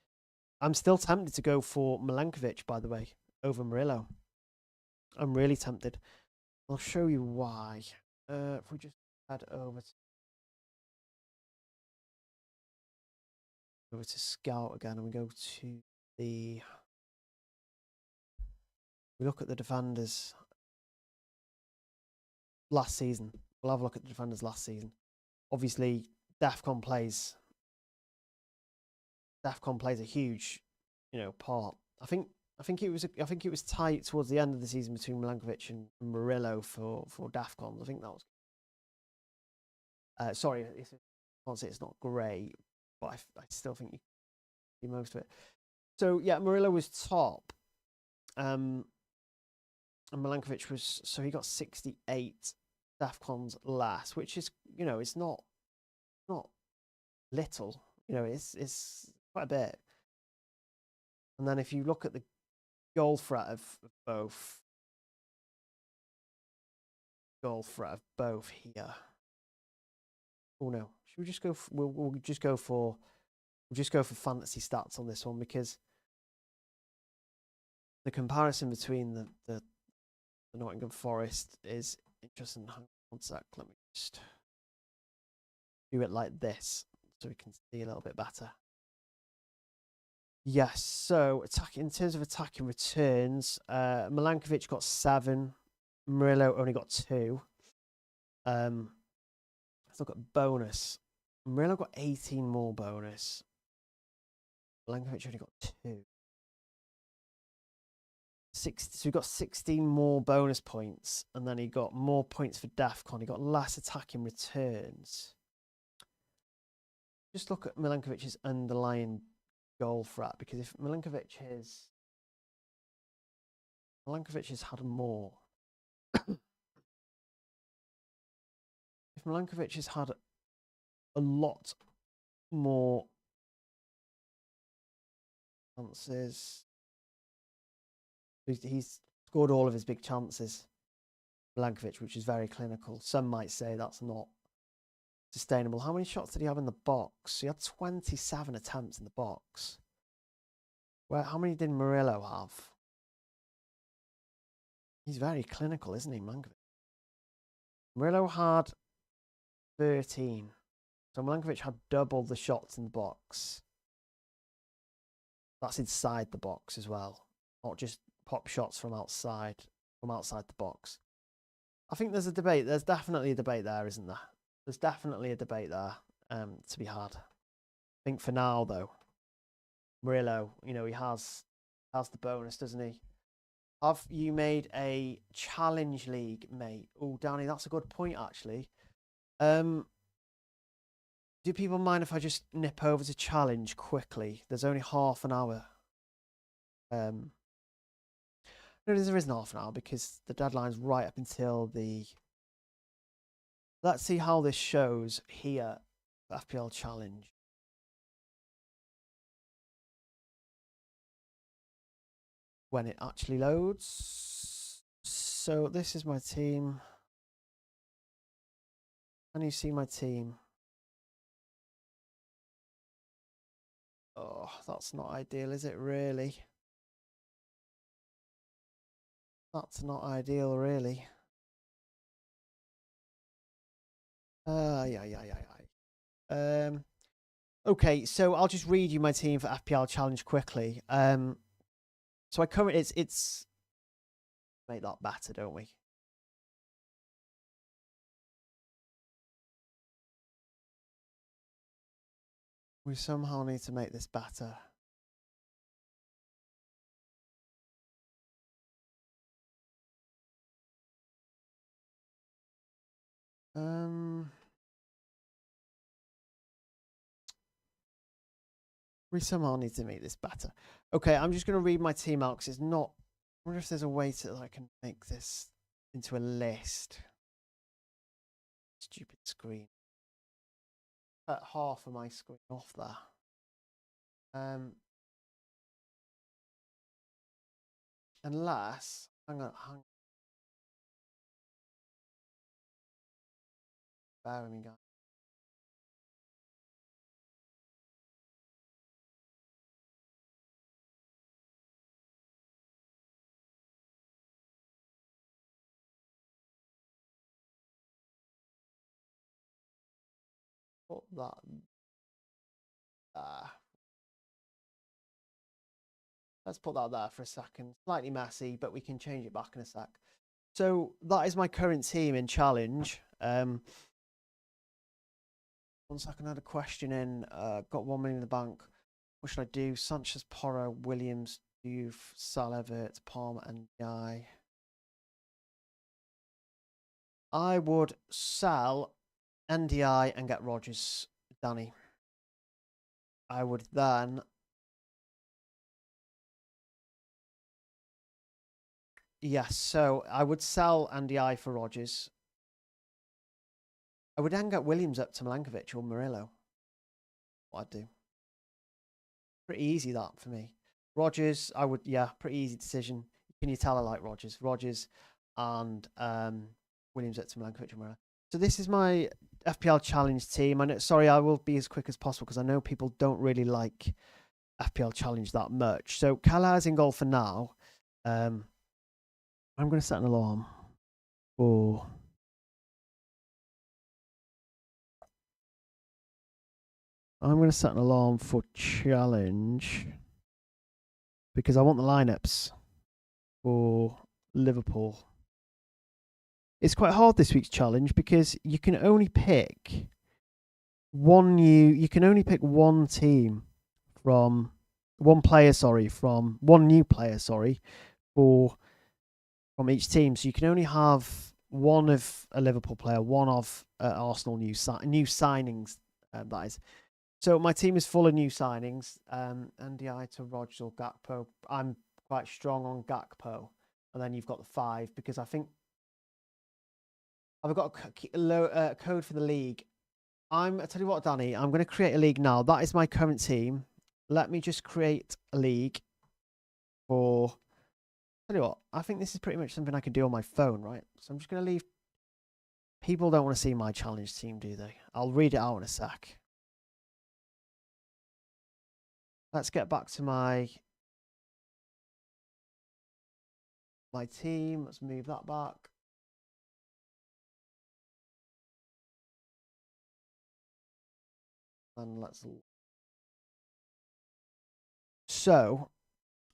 I'm still tempted to go for Milenkovic, by the way, over Murillo. I'm really tempted. I'll show you why. If we just head over to Scout again, and we go to we look at the defenders last season. We'll have a look at the defenders last season. Obviously, DEFCON plays a huge, part. I think it was tight towards the end of the season between Milenkovic and Murillo for DEFCON. I think that was. Sorry, I can't say it's not great, but I still think you can do most of it. So yeah, Murillo was top, and Milenkovic was, so he got 68 DEFCONs last, which is, it's not little, it's quite a bit. And then if you look at the goal threat of both here. Oh no, should we just go? We'll just go for fantasy stats on this one, because the comparison between the Nottingham Forest is interesting. Hang on one sec. Let me just do it like this so we can see a little bit better. Yes, so in terms of attacking returns, Milenkovic got 7, Murillo only got 2. Let's look at bonus. Murillo got 18 more bonus. Milenkovic only got 2. So he got 16 more bonus points, and then he got more points for DEFCON. He got less attacking returns. Just look at Milinkovic's underlying goal threat, because if Milinkovic has had more. If Milinkovic has had a lot more chances, he's scored all of his big chances, Milinkovic, which is very clinical. Some might say that's not sustainable. How many shots did he have in the box? He had 27 attempts in the box. Well, how many did Murillo have? He's very clinical, isn't he, Milinkovic? Murillo had 13. So Milinkovic had double the shots in the box. That's inside the box as well, not just pop shots from outside the box. I think there's a debate. There's definitely a debate there, isn't there? There's definitely a debate there to be had. I think for now, though, Murillo, you know, he has the bonus, doesn't he? Have you made a challenge league, mate? Oh, Danny, that's a good point, actually. Do people mind if I just nip over to challenge quickly? There's only half an hour. No, there isn't half an hour because the deadline's right up until the... Let's see how this shows here, FPL challenge. When it actually loads. So this is my team. Can you see my team? Oh, that's not ideal, is it really? That's not ideal, really. Okay, so I'll just read you my team for FPL challenge quickly. So I currently it's make that better, don't we? We somehow need to make this better. We somehow need to make this better. Okay, I'm just going to read my team out because it's not... I wonder if there's a way that I can make this into a list. Stupid screen. Cut half of my screen off there. Unless... Hang on. Bear with me, guys. Put that there. Let's put that there for a second. Slightly messy, but we can change it back in a sec. So that is my current team in challenge. 1 second, I had a question in. Got 1 million in the bank. What should I do? Sanchez, Porro, Williams, Diouf, Salivert, Palmer, and Guy. I would sell NDI and get Rodgers, Danny. I would then... Yes, so I would sell NDI for Rodgers. I would then get Williams up to Milinkovic or Murillo. What I'd do. Pretty easy that for me. Rodgers, I would, yeah, pretty easy decision. Can you tell I like Rodgers? Rodgers and Williams up to Milinkovic or Murillo. So this is my FPL challenge team. I know, sorry, I will be as quick as possible because I know people don't really like FPL challenge that much. So Kalah's in goal for now. I'm going to set an alarm for... I'm going to set an alarm for challenge because I want the lineups for Liverpool. It's quite hard this week's challenge because you can only pick one team from one new player, from each team. So you can only have one of a Liverpool player, one of Arsenal new signings. That is. So my team is full of new signings. NDI to Rodgers or Gakpo. I'm quite strong on Gakpo, and then you've got the 5 because I think I've got a code for the league. I tell you what, Danny, I'm going to create a league now. That is my current team. Let me just create a league for. Tell you what, I think this is pretty much something I can do on my phone, right? So I'm just going to leave. People don't want to see my challenge team, do they? I'll read it out in a sec. Let's get back to my team. Let's move that back. And let's. So,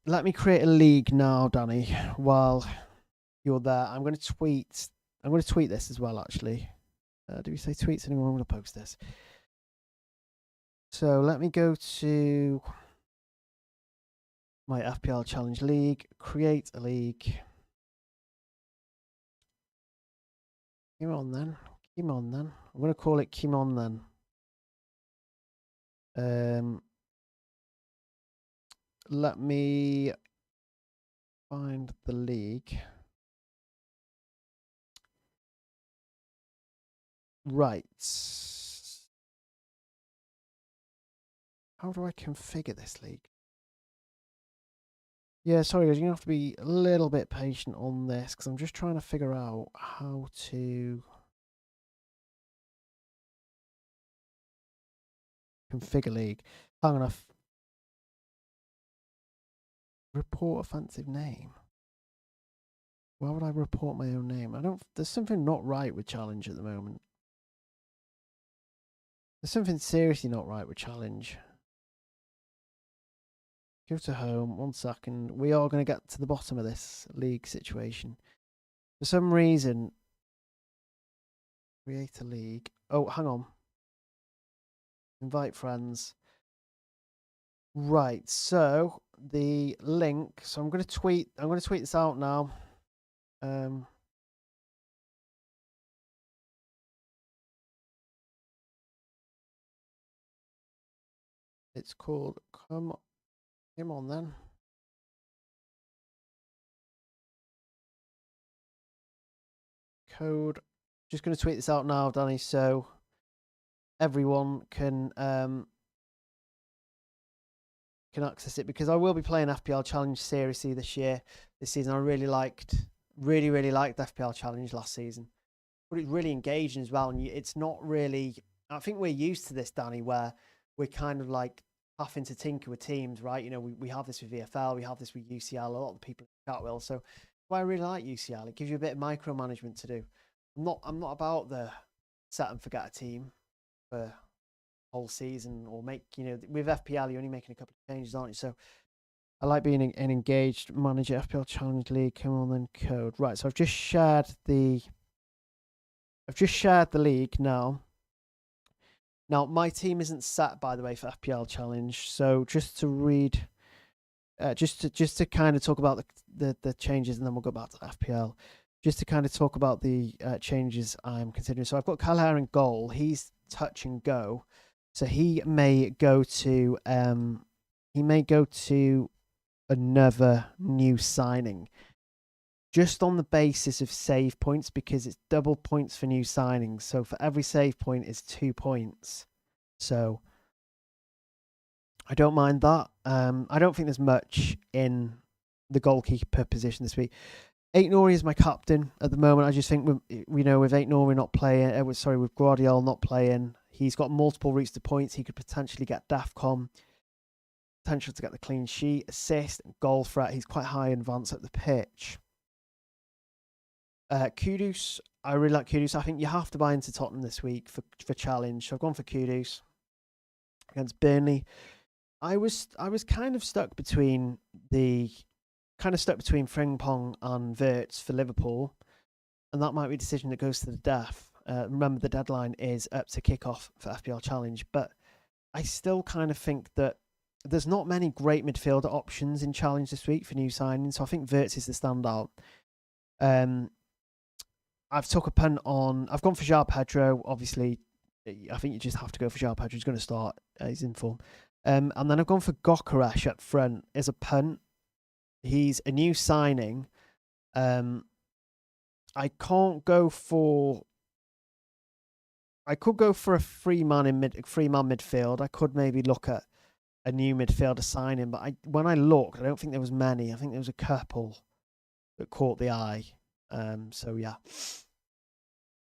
let me create a league now, Danny. While you're there, I'm going to tweet. I'm going to tweet this as well, actually. Do we say tweets anymore? I'm going to post this. So let me go to my FPL Challenge League. Create a league. Come on then. Come on then. I'm going to call it Come on then. Let me find the league. Right. How do I configure this league? Yeah, sorry guys, you're going to have to be a little bit patient on this because I'm just trying to figure out how to configure league. Hang on, report offensive name. Why would I report my own name? There's something not right with challenge at the moment. There's something seriously not right with challenge. Go to home, 1 second. We are going to get to the bottom of this league situation. For some reason, create a league. Oh, hang on. Invite friends. Right, so the link. So I'm going to tweet this out now. It's called Come on then. Code. Just going to tweet this out now, Danny, so everyone can access it, because I will be playing FPL Challenge seriously this season. I really liked FPL Challenge last season, but it's really engaging as well. And it's not really. I think we're used to this, Danny, where we're kind of like having to tinker with teams, right? You know, we have this with VFL, we have this with UCL. A lot of the people in the chat will. So I really like UCL. It gives you a bit of micromanagement to do. I'm not about the set and forget a team for whole season, or make, you know, with FPL you're only making a couple of changes, aren't you? So I like being an engaged manager. FPL Challenge League, come on then, code. Right, so I've just shared the league now. Now my team isn't set, by the way, for FPL Challenge. So just to read, just to kind of talk about the changes, and then we'll go back to FPL. Just to kind of talk about the changes I'm considering. So I've got Calher in goal. He's touch and go. So he may go to another new signing, just on the basis of save points, because it's double points for new signings. So for every save point is 2 points. So I don't mind that. I don't think there's much in the goalkeeper position this week. Aït-Nouri is my captain at the moment. I just think with Aït-Nouri not playing, with Guardiola not playing, he's got multiple routes to points. He could potentially get DAFCON, potential to get the clean sheet, assist, and goal threat. He's quite high in advance at the pitch. Kudus, I really like Kudus. I think you have to buy into Tottenham this week for challenge. So I've gone for Kudus against Burnley. I was kind of stuck between Frimpong and Wirtz for Liverpool, and that might be a decision that goes to the death. Remember, the deadline is up to kick off for FPL Challenge, but I still kind of think that there's not many great midfielder options in Challenge this week for new signings, so I think Wirtz is the standout. I've took a punt on. I've gone for João Pedro. Obviously, I think you just have to go for João Pedro. He's going to start. He's in form. And then I've gone for Gokaresh up front as a punt. He's a new signing. I can't go for. I could go for a three-man midfield. I could maybe look at a new midfielder signing, but when I looked, I don't think there was many. I think there was a couple that caught the eye. So yeah.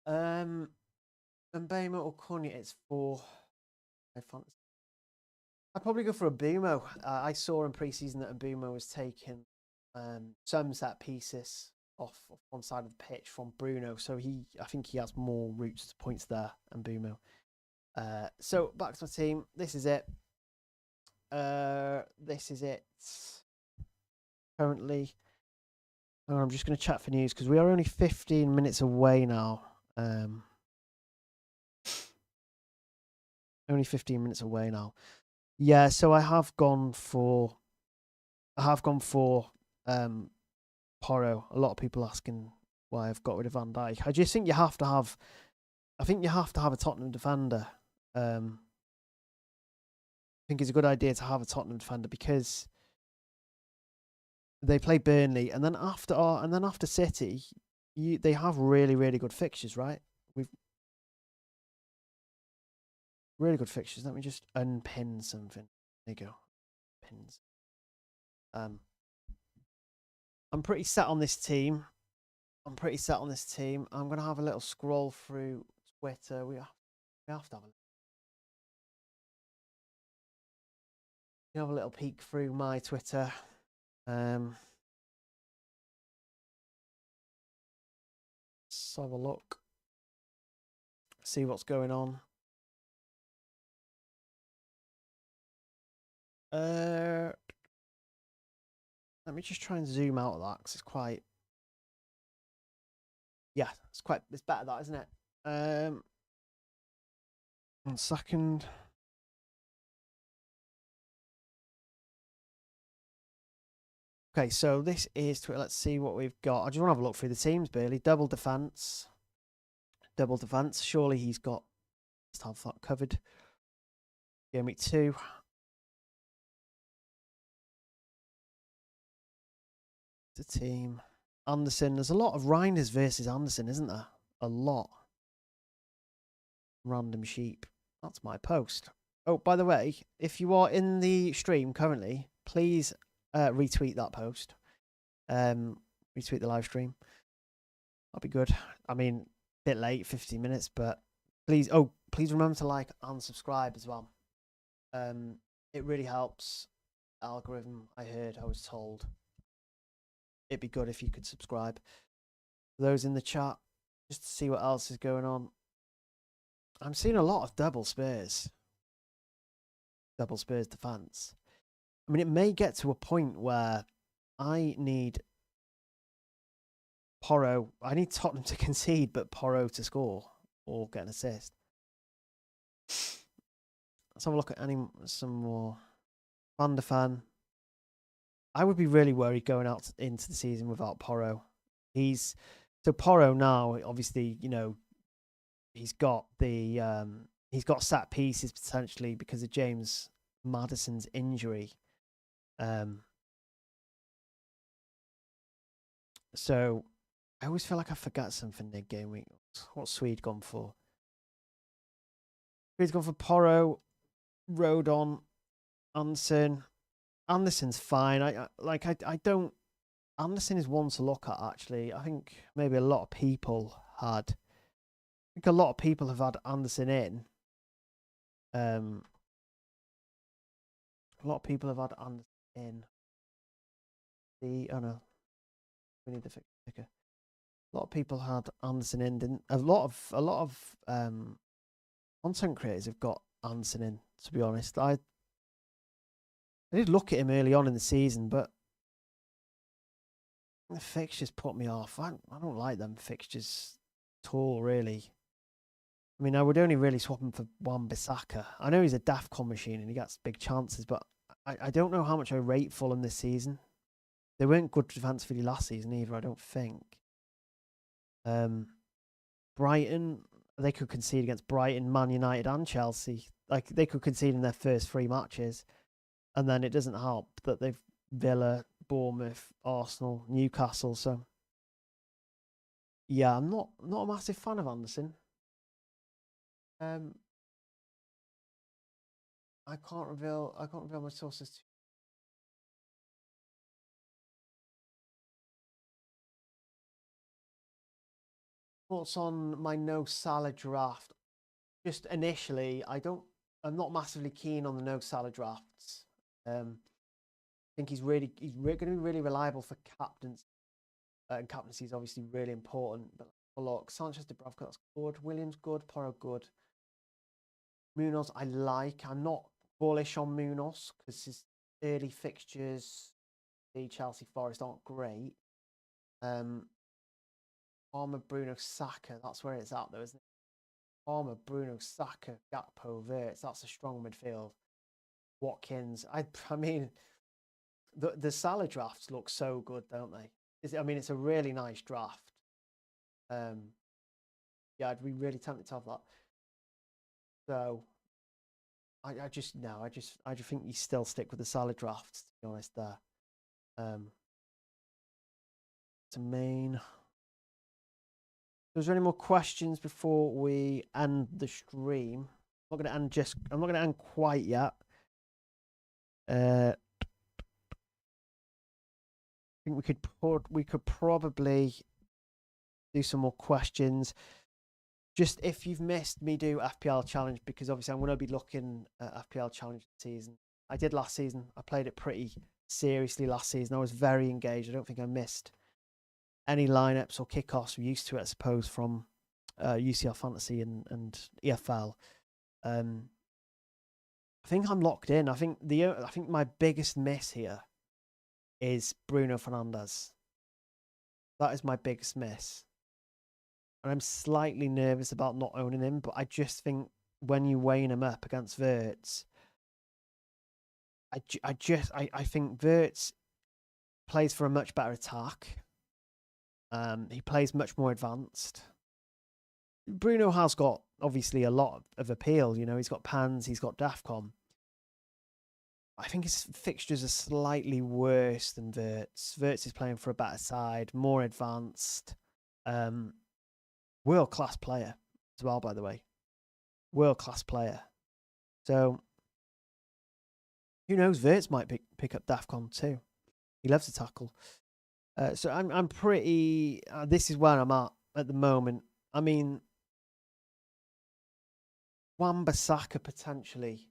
And Mbeumo or Cunha, it's for. I'd probably go for Mbeumo. I saw in pre-season that Mbeumo was taking some set pieces off one side of the pitch from Bruno, so I think he has more routes to points there. Mbeumo. So back to my team. This is it. Currently, I'm just going to chat for news because we are only 15 minutes away now. Only 15 minutes away now. Yeah, so I have gone for Porro. A lot of people asking why I've got rid of Van Dijk. I just think you have to have a Tottenham defender. I think it's a good idea to have a Tottenham defender because they play Burnley, and then after City, they have really, really good fixtures, right? Really good fixtures. Let me just unpin something. There you go. Pins. I'm pretty set on this team. I'm going to have a little scroll through Twitter. We have to have a little peek through my Twitter. Let's have a look. See what's going on. Let me just try and zoom out of that because it's quite. Yeah, it's better that, isn't it? 1 second. Okay, so this is Twitter. Let's see what we've got. I just want to have a look through the teams, Bailey. Double defense. Surely he's got his top that covered. Gameweek 2. The team. Anderson. There's a lot of Reinders versus Anderson, isn't there? A lot. Random sheep. That's my post. Oh, by the way, if you are in the stream currently, please retweet that post. Retweet the live stream. That'll be good. I mean, a bit late, 15 minutes, but please remember to like and subscribe as well. It really helps algorithm. I was told it'd be good if you could subscribe. For those in the chat, just to see what else is going on. I'm seeing a lot of double Spurs defense. I mean, it may get to a point where I need Porro. I need Tottenham to concede, but Porro to score or get an assist. Let's have a look at some more. Van der Fan. I would be really worried going out into the season without Porro. Porro now, obviously, you know, he's got set pieces potentially because of James Maddison's injury. So I always feel like I forgot something in game week. What's Swede gone for? Swede's gone for Porro, Rodon, Anderson. Anderson's fine. I don't. Anderson is one to look at, actually. I think maybe a lot of people have had Anderson in. A lot of people have had Anderson in. Oh no, we need the fixture. A lot of people had Anderson in. Didn't a lot of content creators have got Anderson in. To be honest, I did look at him early on in the season, but the fixtures put me off. I don't like them fixtures at all, really. I mean, I would only really swap him for Wan-Bissaka. I know he's a DAFCON machine and he gets big chances, but I don't know how much I rate Fulham this season. They weren't good defensively last season either, I don't think. Brighton, they could concede against Brighton, Man United and Chelsea. Like, they could concede in their first 3 matches. And then it doesn't help that they've Villa, Bournemouth, Arsenal, Newcastle. So, yeah, I'm not a massive fan of Anderson. I can't reveal my sources. Thoughts on my no Salah draft? Just initially, I'm not massively keen on the no Salah drafts. I think he's going to be really reliable for captains, and captaincy is obviously really important. But look, Sanchez, Dubravka, that's good. Williams, good. Porro, good. Munoz, I like. I'm not bullish on Munoz because his early fixtures, the Chelsea Forest, aren't great. Palmer, Bruno, Saka, that's where it's at though, isn't it? Palmer, Bruno, Saka, Gakpo, Wirtz, that's a strong midfield. Watkins, I mean, the Salah drafts look so good, don't they? I mean, it's a really nice draft. Yeah, I'd be really tempted to have that. So, I just think you still stick with the Salah drafts, to be honest. There, to main. So, is there any more questions before we end the stream? I'm not going to end quite yet. I think we could probably do some more questions. Just if you've missed me do FPL Challenge, because obviously I'm going to be looking at FPL Challenge season. I did last season. I played it pretty seriously last season. I was very engaged. I don't think I missed any lineups or kickoffs. We're used to it, I suppose, from UCL Fantasy and EFL. I think I'm locked in. I think my biggest miss here is Bruno Fernandes. That is my biggest miss. And I'm slightly nervous about not owning him, but I just think when you weighing him up against Wirtz, I think Wirtz plays for a much better attack. He plays much more advanced. Bruno has got obviously a lot of appeal. You know, he's got Pans, he's got Dafcom. I think his fixtures are slightly worse than Wirtz. Wirtz is playing for a better side, more advanced. World-class player as well, by the way. World-class player. So, who knows? Wirtz might pick up Dafcon too. He loves to tackle. So I'm pretty... this is where I'm at the moment. I mean, Wan-Bissaka potentially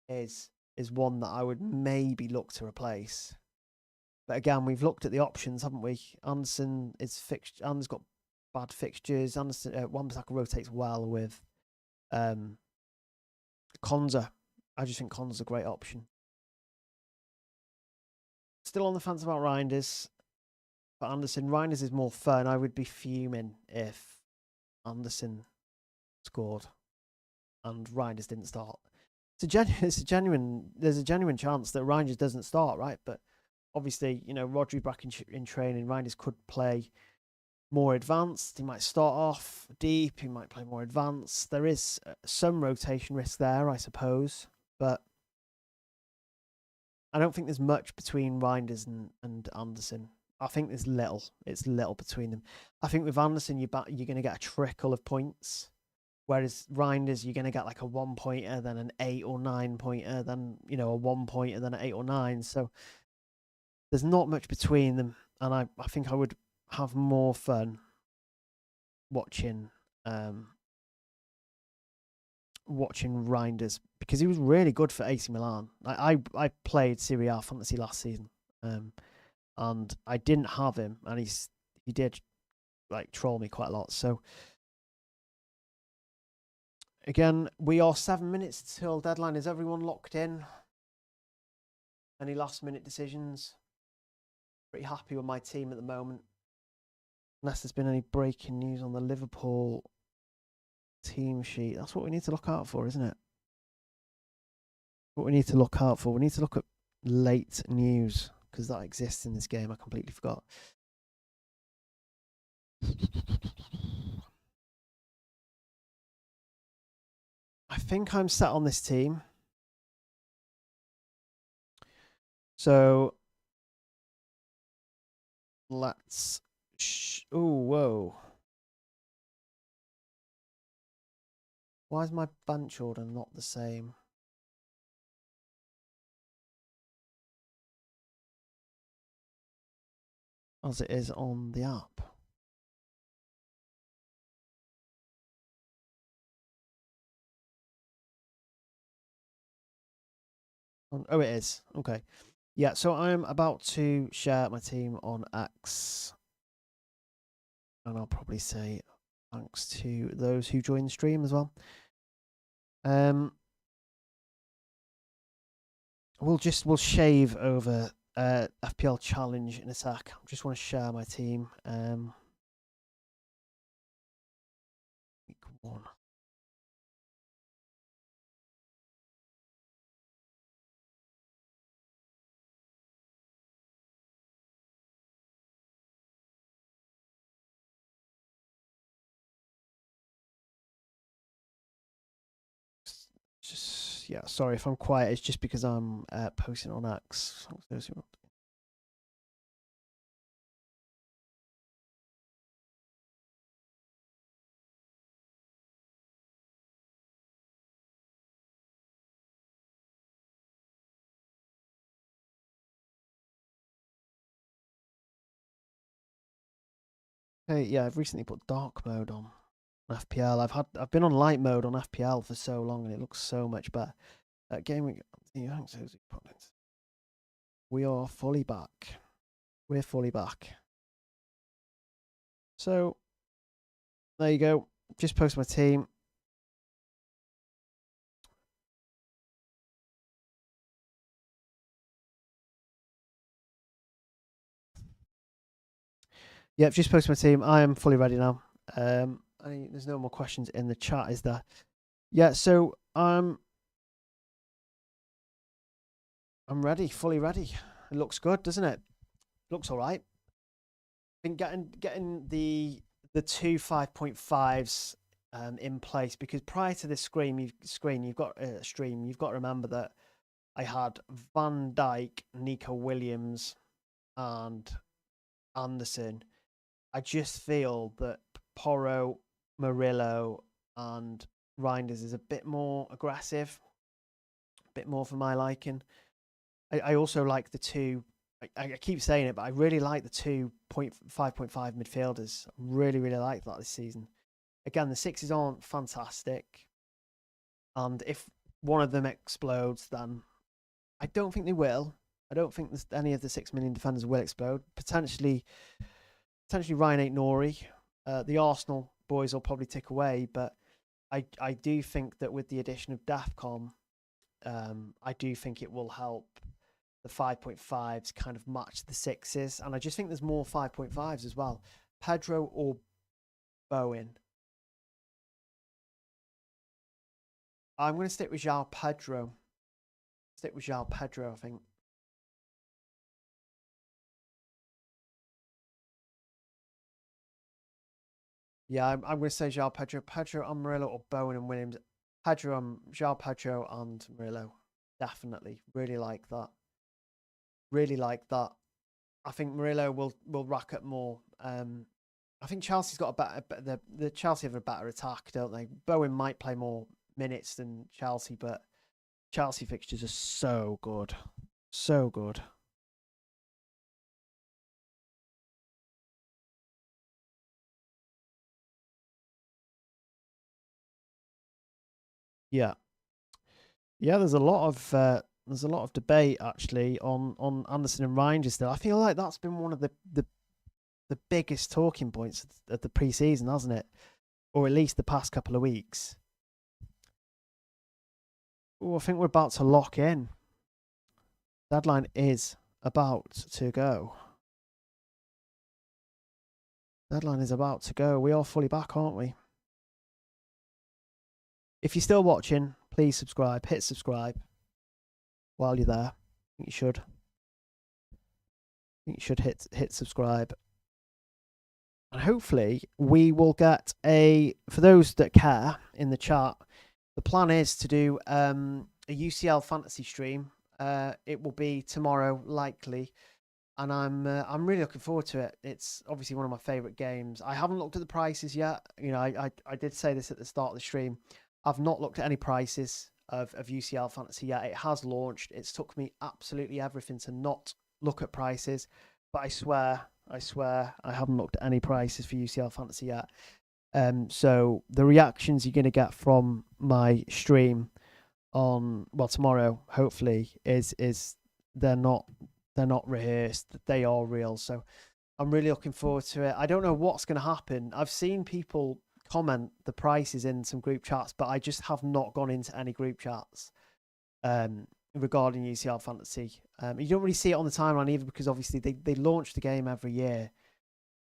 is one that I would maybe look to replace. But again, we've looked at the options, haven't we? Anderson is fixed. Anderson's got bad fixtures. Anderson, Wan-Bissaka rotates well with Konza. I just think Konza's a great option. Still on the fence about Reinders. But Anderson, Reinders is more fun. I would be fuming if Anderson scored and Reinders didn't start. There's a genuine chance that Reinders doesn't start, right? But obviously, you know, Rodri back in training, Reinders could play more advanced. He might start off deep. He might play more advanced. There is some rotation risk there, I suppose. But I don't think there's much between Reinders and Anderson. I think there's little. It's little between them. I think with Anderson, you're going to get a trickle of points. Whereas Reinders, you're going to get like a 1-pointer, then an 8 or 9-pointer, then, you know, a 1-pointer, then an 8 or 9. So there's not much between them. And I think I would have more fun watching Reinders, because he was really good for AC Milan. I played Serie A Fantasy last season, and I didn't have him, and he did like troll me quite a lot. So again, we are 7 minutes till deadline. Is everyone locked in? Any last minute decisions? Pretty happy with my team at the moment. Unless there's been any breaking news on the Liverpool team sheet. That's what we need to look out for, isn't it? What we need to look out for. We need to look at late news, because that exists in this game. I completely forgot. I think I'm set on this team. So let's. Oh, whoa. Why is my bench order not the same? As it is on the app. Oh, it is. Okay. Yeah, so I'm about to share my team on X. And I'll probably say thanks to those who joined the stream as well. We'll shave over FPL challenge in a sec. I just want to share my team. Week 1. Just yeah, sorry if I'm quiet. It's just because I'm posting on X. Hey, yeah, I've recently put dark mode on FPL. I've been on light mode on FPL for so long, and it looks so much better. Gameweek, we are fully back. We're fully back. So there you go. Just post my team. Yep, just post my team. I am fully ready now. There's no more questions in the chat, is there? Yeah, so I'm ready, fully ready. It looks good, doesn't it? Looks all right. I think getting the two 5.5s in place, because prior to this stream, you've got to remember that I had Van Dijk, Nico Williams, and Anderson. I just feel that Porro, Murillo, and Reinders is a bit more aggressive, a bit more for my liking. I also like the two. I keep saying it, but I really like the 5.5 midfielders. I really like that this season. Again, the sixes aren't fantastic, and if one of them explodes, then I don't think they will. I don't think any of the 6 million defenders will explode. Potentially Ryan Aït-Nouri. The Arsenal boys will probably tick away, but I do think that with the addition of Dafcom, I do think it will help the 5.5s kind of match the sixes, and I just think there's more 5.5s as well. Pedro or Bowen. I'm going to stick with João Pedro. I think. Yeah, I'm going to say João Pedro. Pedro and Murillo, or Bowen and Williams. João Pedro and Murillo. Definitely. Really like that. I think Murillo will rack up more. I think Chelsea's got a better. The Chelsea have a better attack, don't they? Bowen might play more minutes than Chelsea, but Chelsea fixtures are so good, so good. Yeah, there's a lot of debate actually on Anderson and Reinders. Still, I feel like that's been one of the biggest talking points of the pre-season, hasn't it? Or at least the past couple of weeks. Oh, I think we're about to lock in. Deadline is about to go. Deadline is about to go. We are fully back, aren't we? If you're still watching, please subscribe. Hit subscribe while you're there. think you should. I think you should hit subscribe. And hopefully we will get for those that care in the chat, the plan is to do a UCL fantasy stream. It will be tomorrow likely, and I'm really looking forward to it. It's obviously one of my favorite games. I haven't looked at the prices yet. You know, I did say this at the start of the stream. I've not looked at any prices of UCL fantasy yet. It has launched. It's took me absolutely everything to not look at prices, but I swear I haven't looked at any prices for UCL fantasy yet. So the reactions you're going to get from my stream on tomorrow, hopefully, is they're not rehearsed, they are real. So I'm really looking forward to it. I don't know what's going to happen. I've seen people comment the prices in some group chats, but I just have not gone into any group chats regarding UCL fantasy. You don't really see it on the timeline either, because obviously they launch the game every year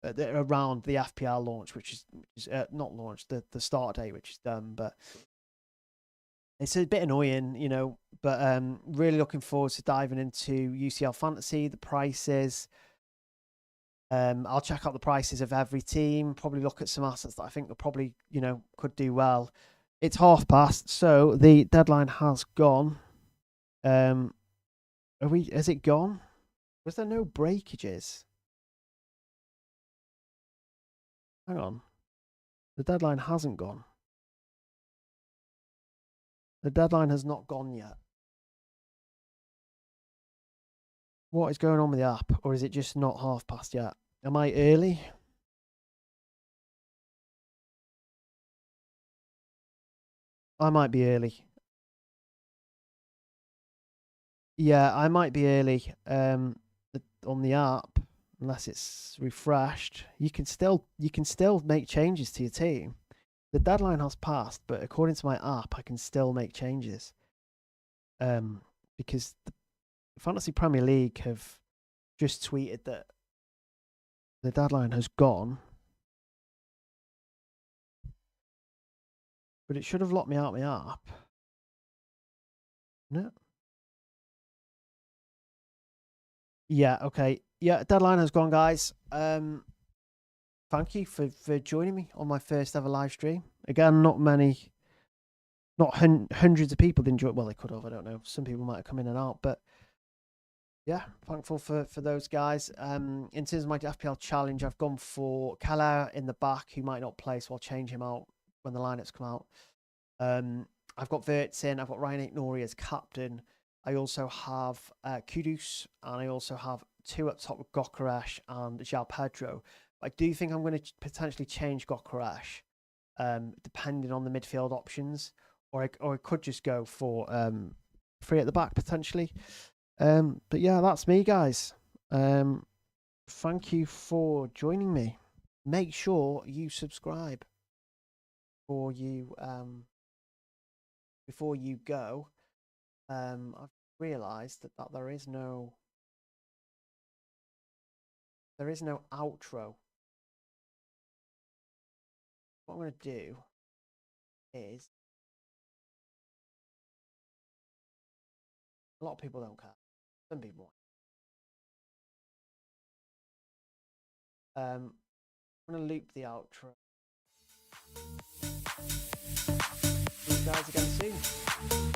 around the FPL launch, which is not launched, the start date, which is done, but it's a bit annoying, you know. But really looking forward to diving into UCL fantasy, the prices. I'll check out the prices of every team, probably look at some assets that I think will probably, you know, could do well. It's past, so the deadline has gone. Has it gone? Was there no breakages? Hang on. The deadline hasn't gone. The deadline has not gone yet. What is going on with the app? Or is it just not past yet? Am I early? I might be early. Yeah, I might be early on the app, unless it's refreshed. You can still make changes to your team. The deadline has passed, but according to my app, I can still make changes. Because the Fantasy Premier League have just tweeted that the deadline has gone. But it should have locked me out of my app. No. Yeah, okay. Yeah, deadline has gone, guys. Thank you for joining me on my first ever live stream. Again, not hundreds of people didn't join. Well, they could have, I don't know. Some people might have come in and out, but yeah, thankful for those guys. In terms of my FPL challenge, I've gone for Keller in the back, who might not play, so I'll change him out when the lineups come out. I've got Verts in, I've got Ryan Nori as captain. I also have Kudus, and I also have two up top with Gokaresh and João Pedro. I do think I'm going to potentially change Gokaresh, depending on the midfield options, or I could just go for 3 at the back potentially. But yeah, that's me, guys. Thank you for joining me. Make sure you subscribe before you go. I've realised that there is no outro. What I'm going to do is, a lot of people don't care. Some people want. I'm going to loop the outro. See you guys again soon.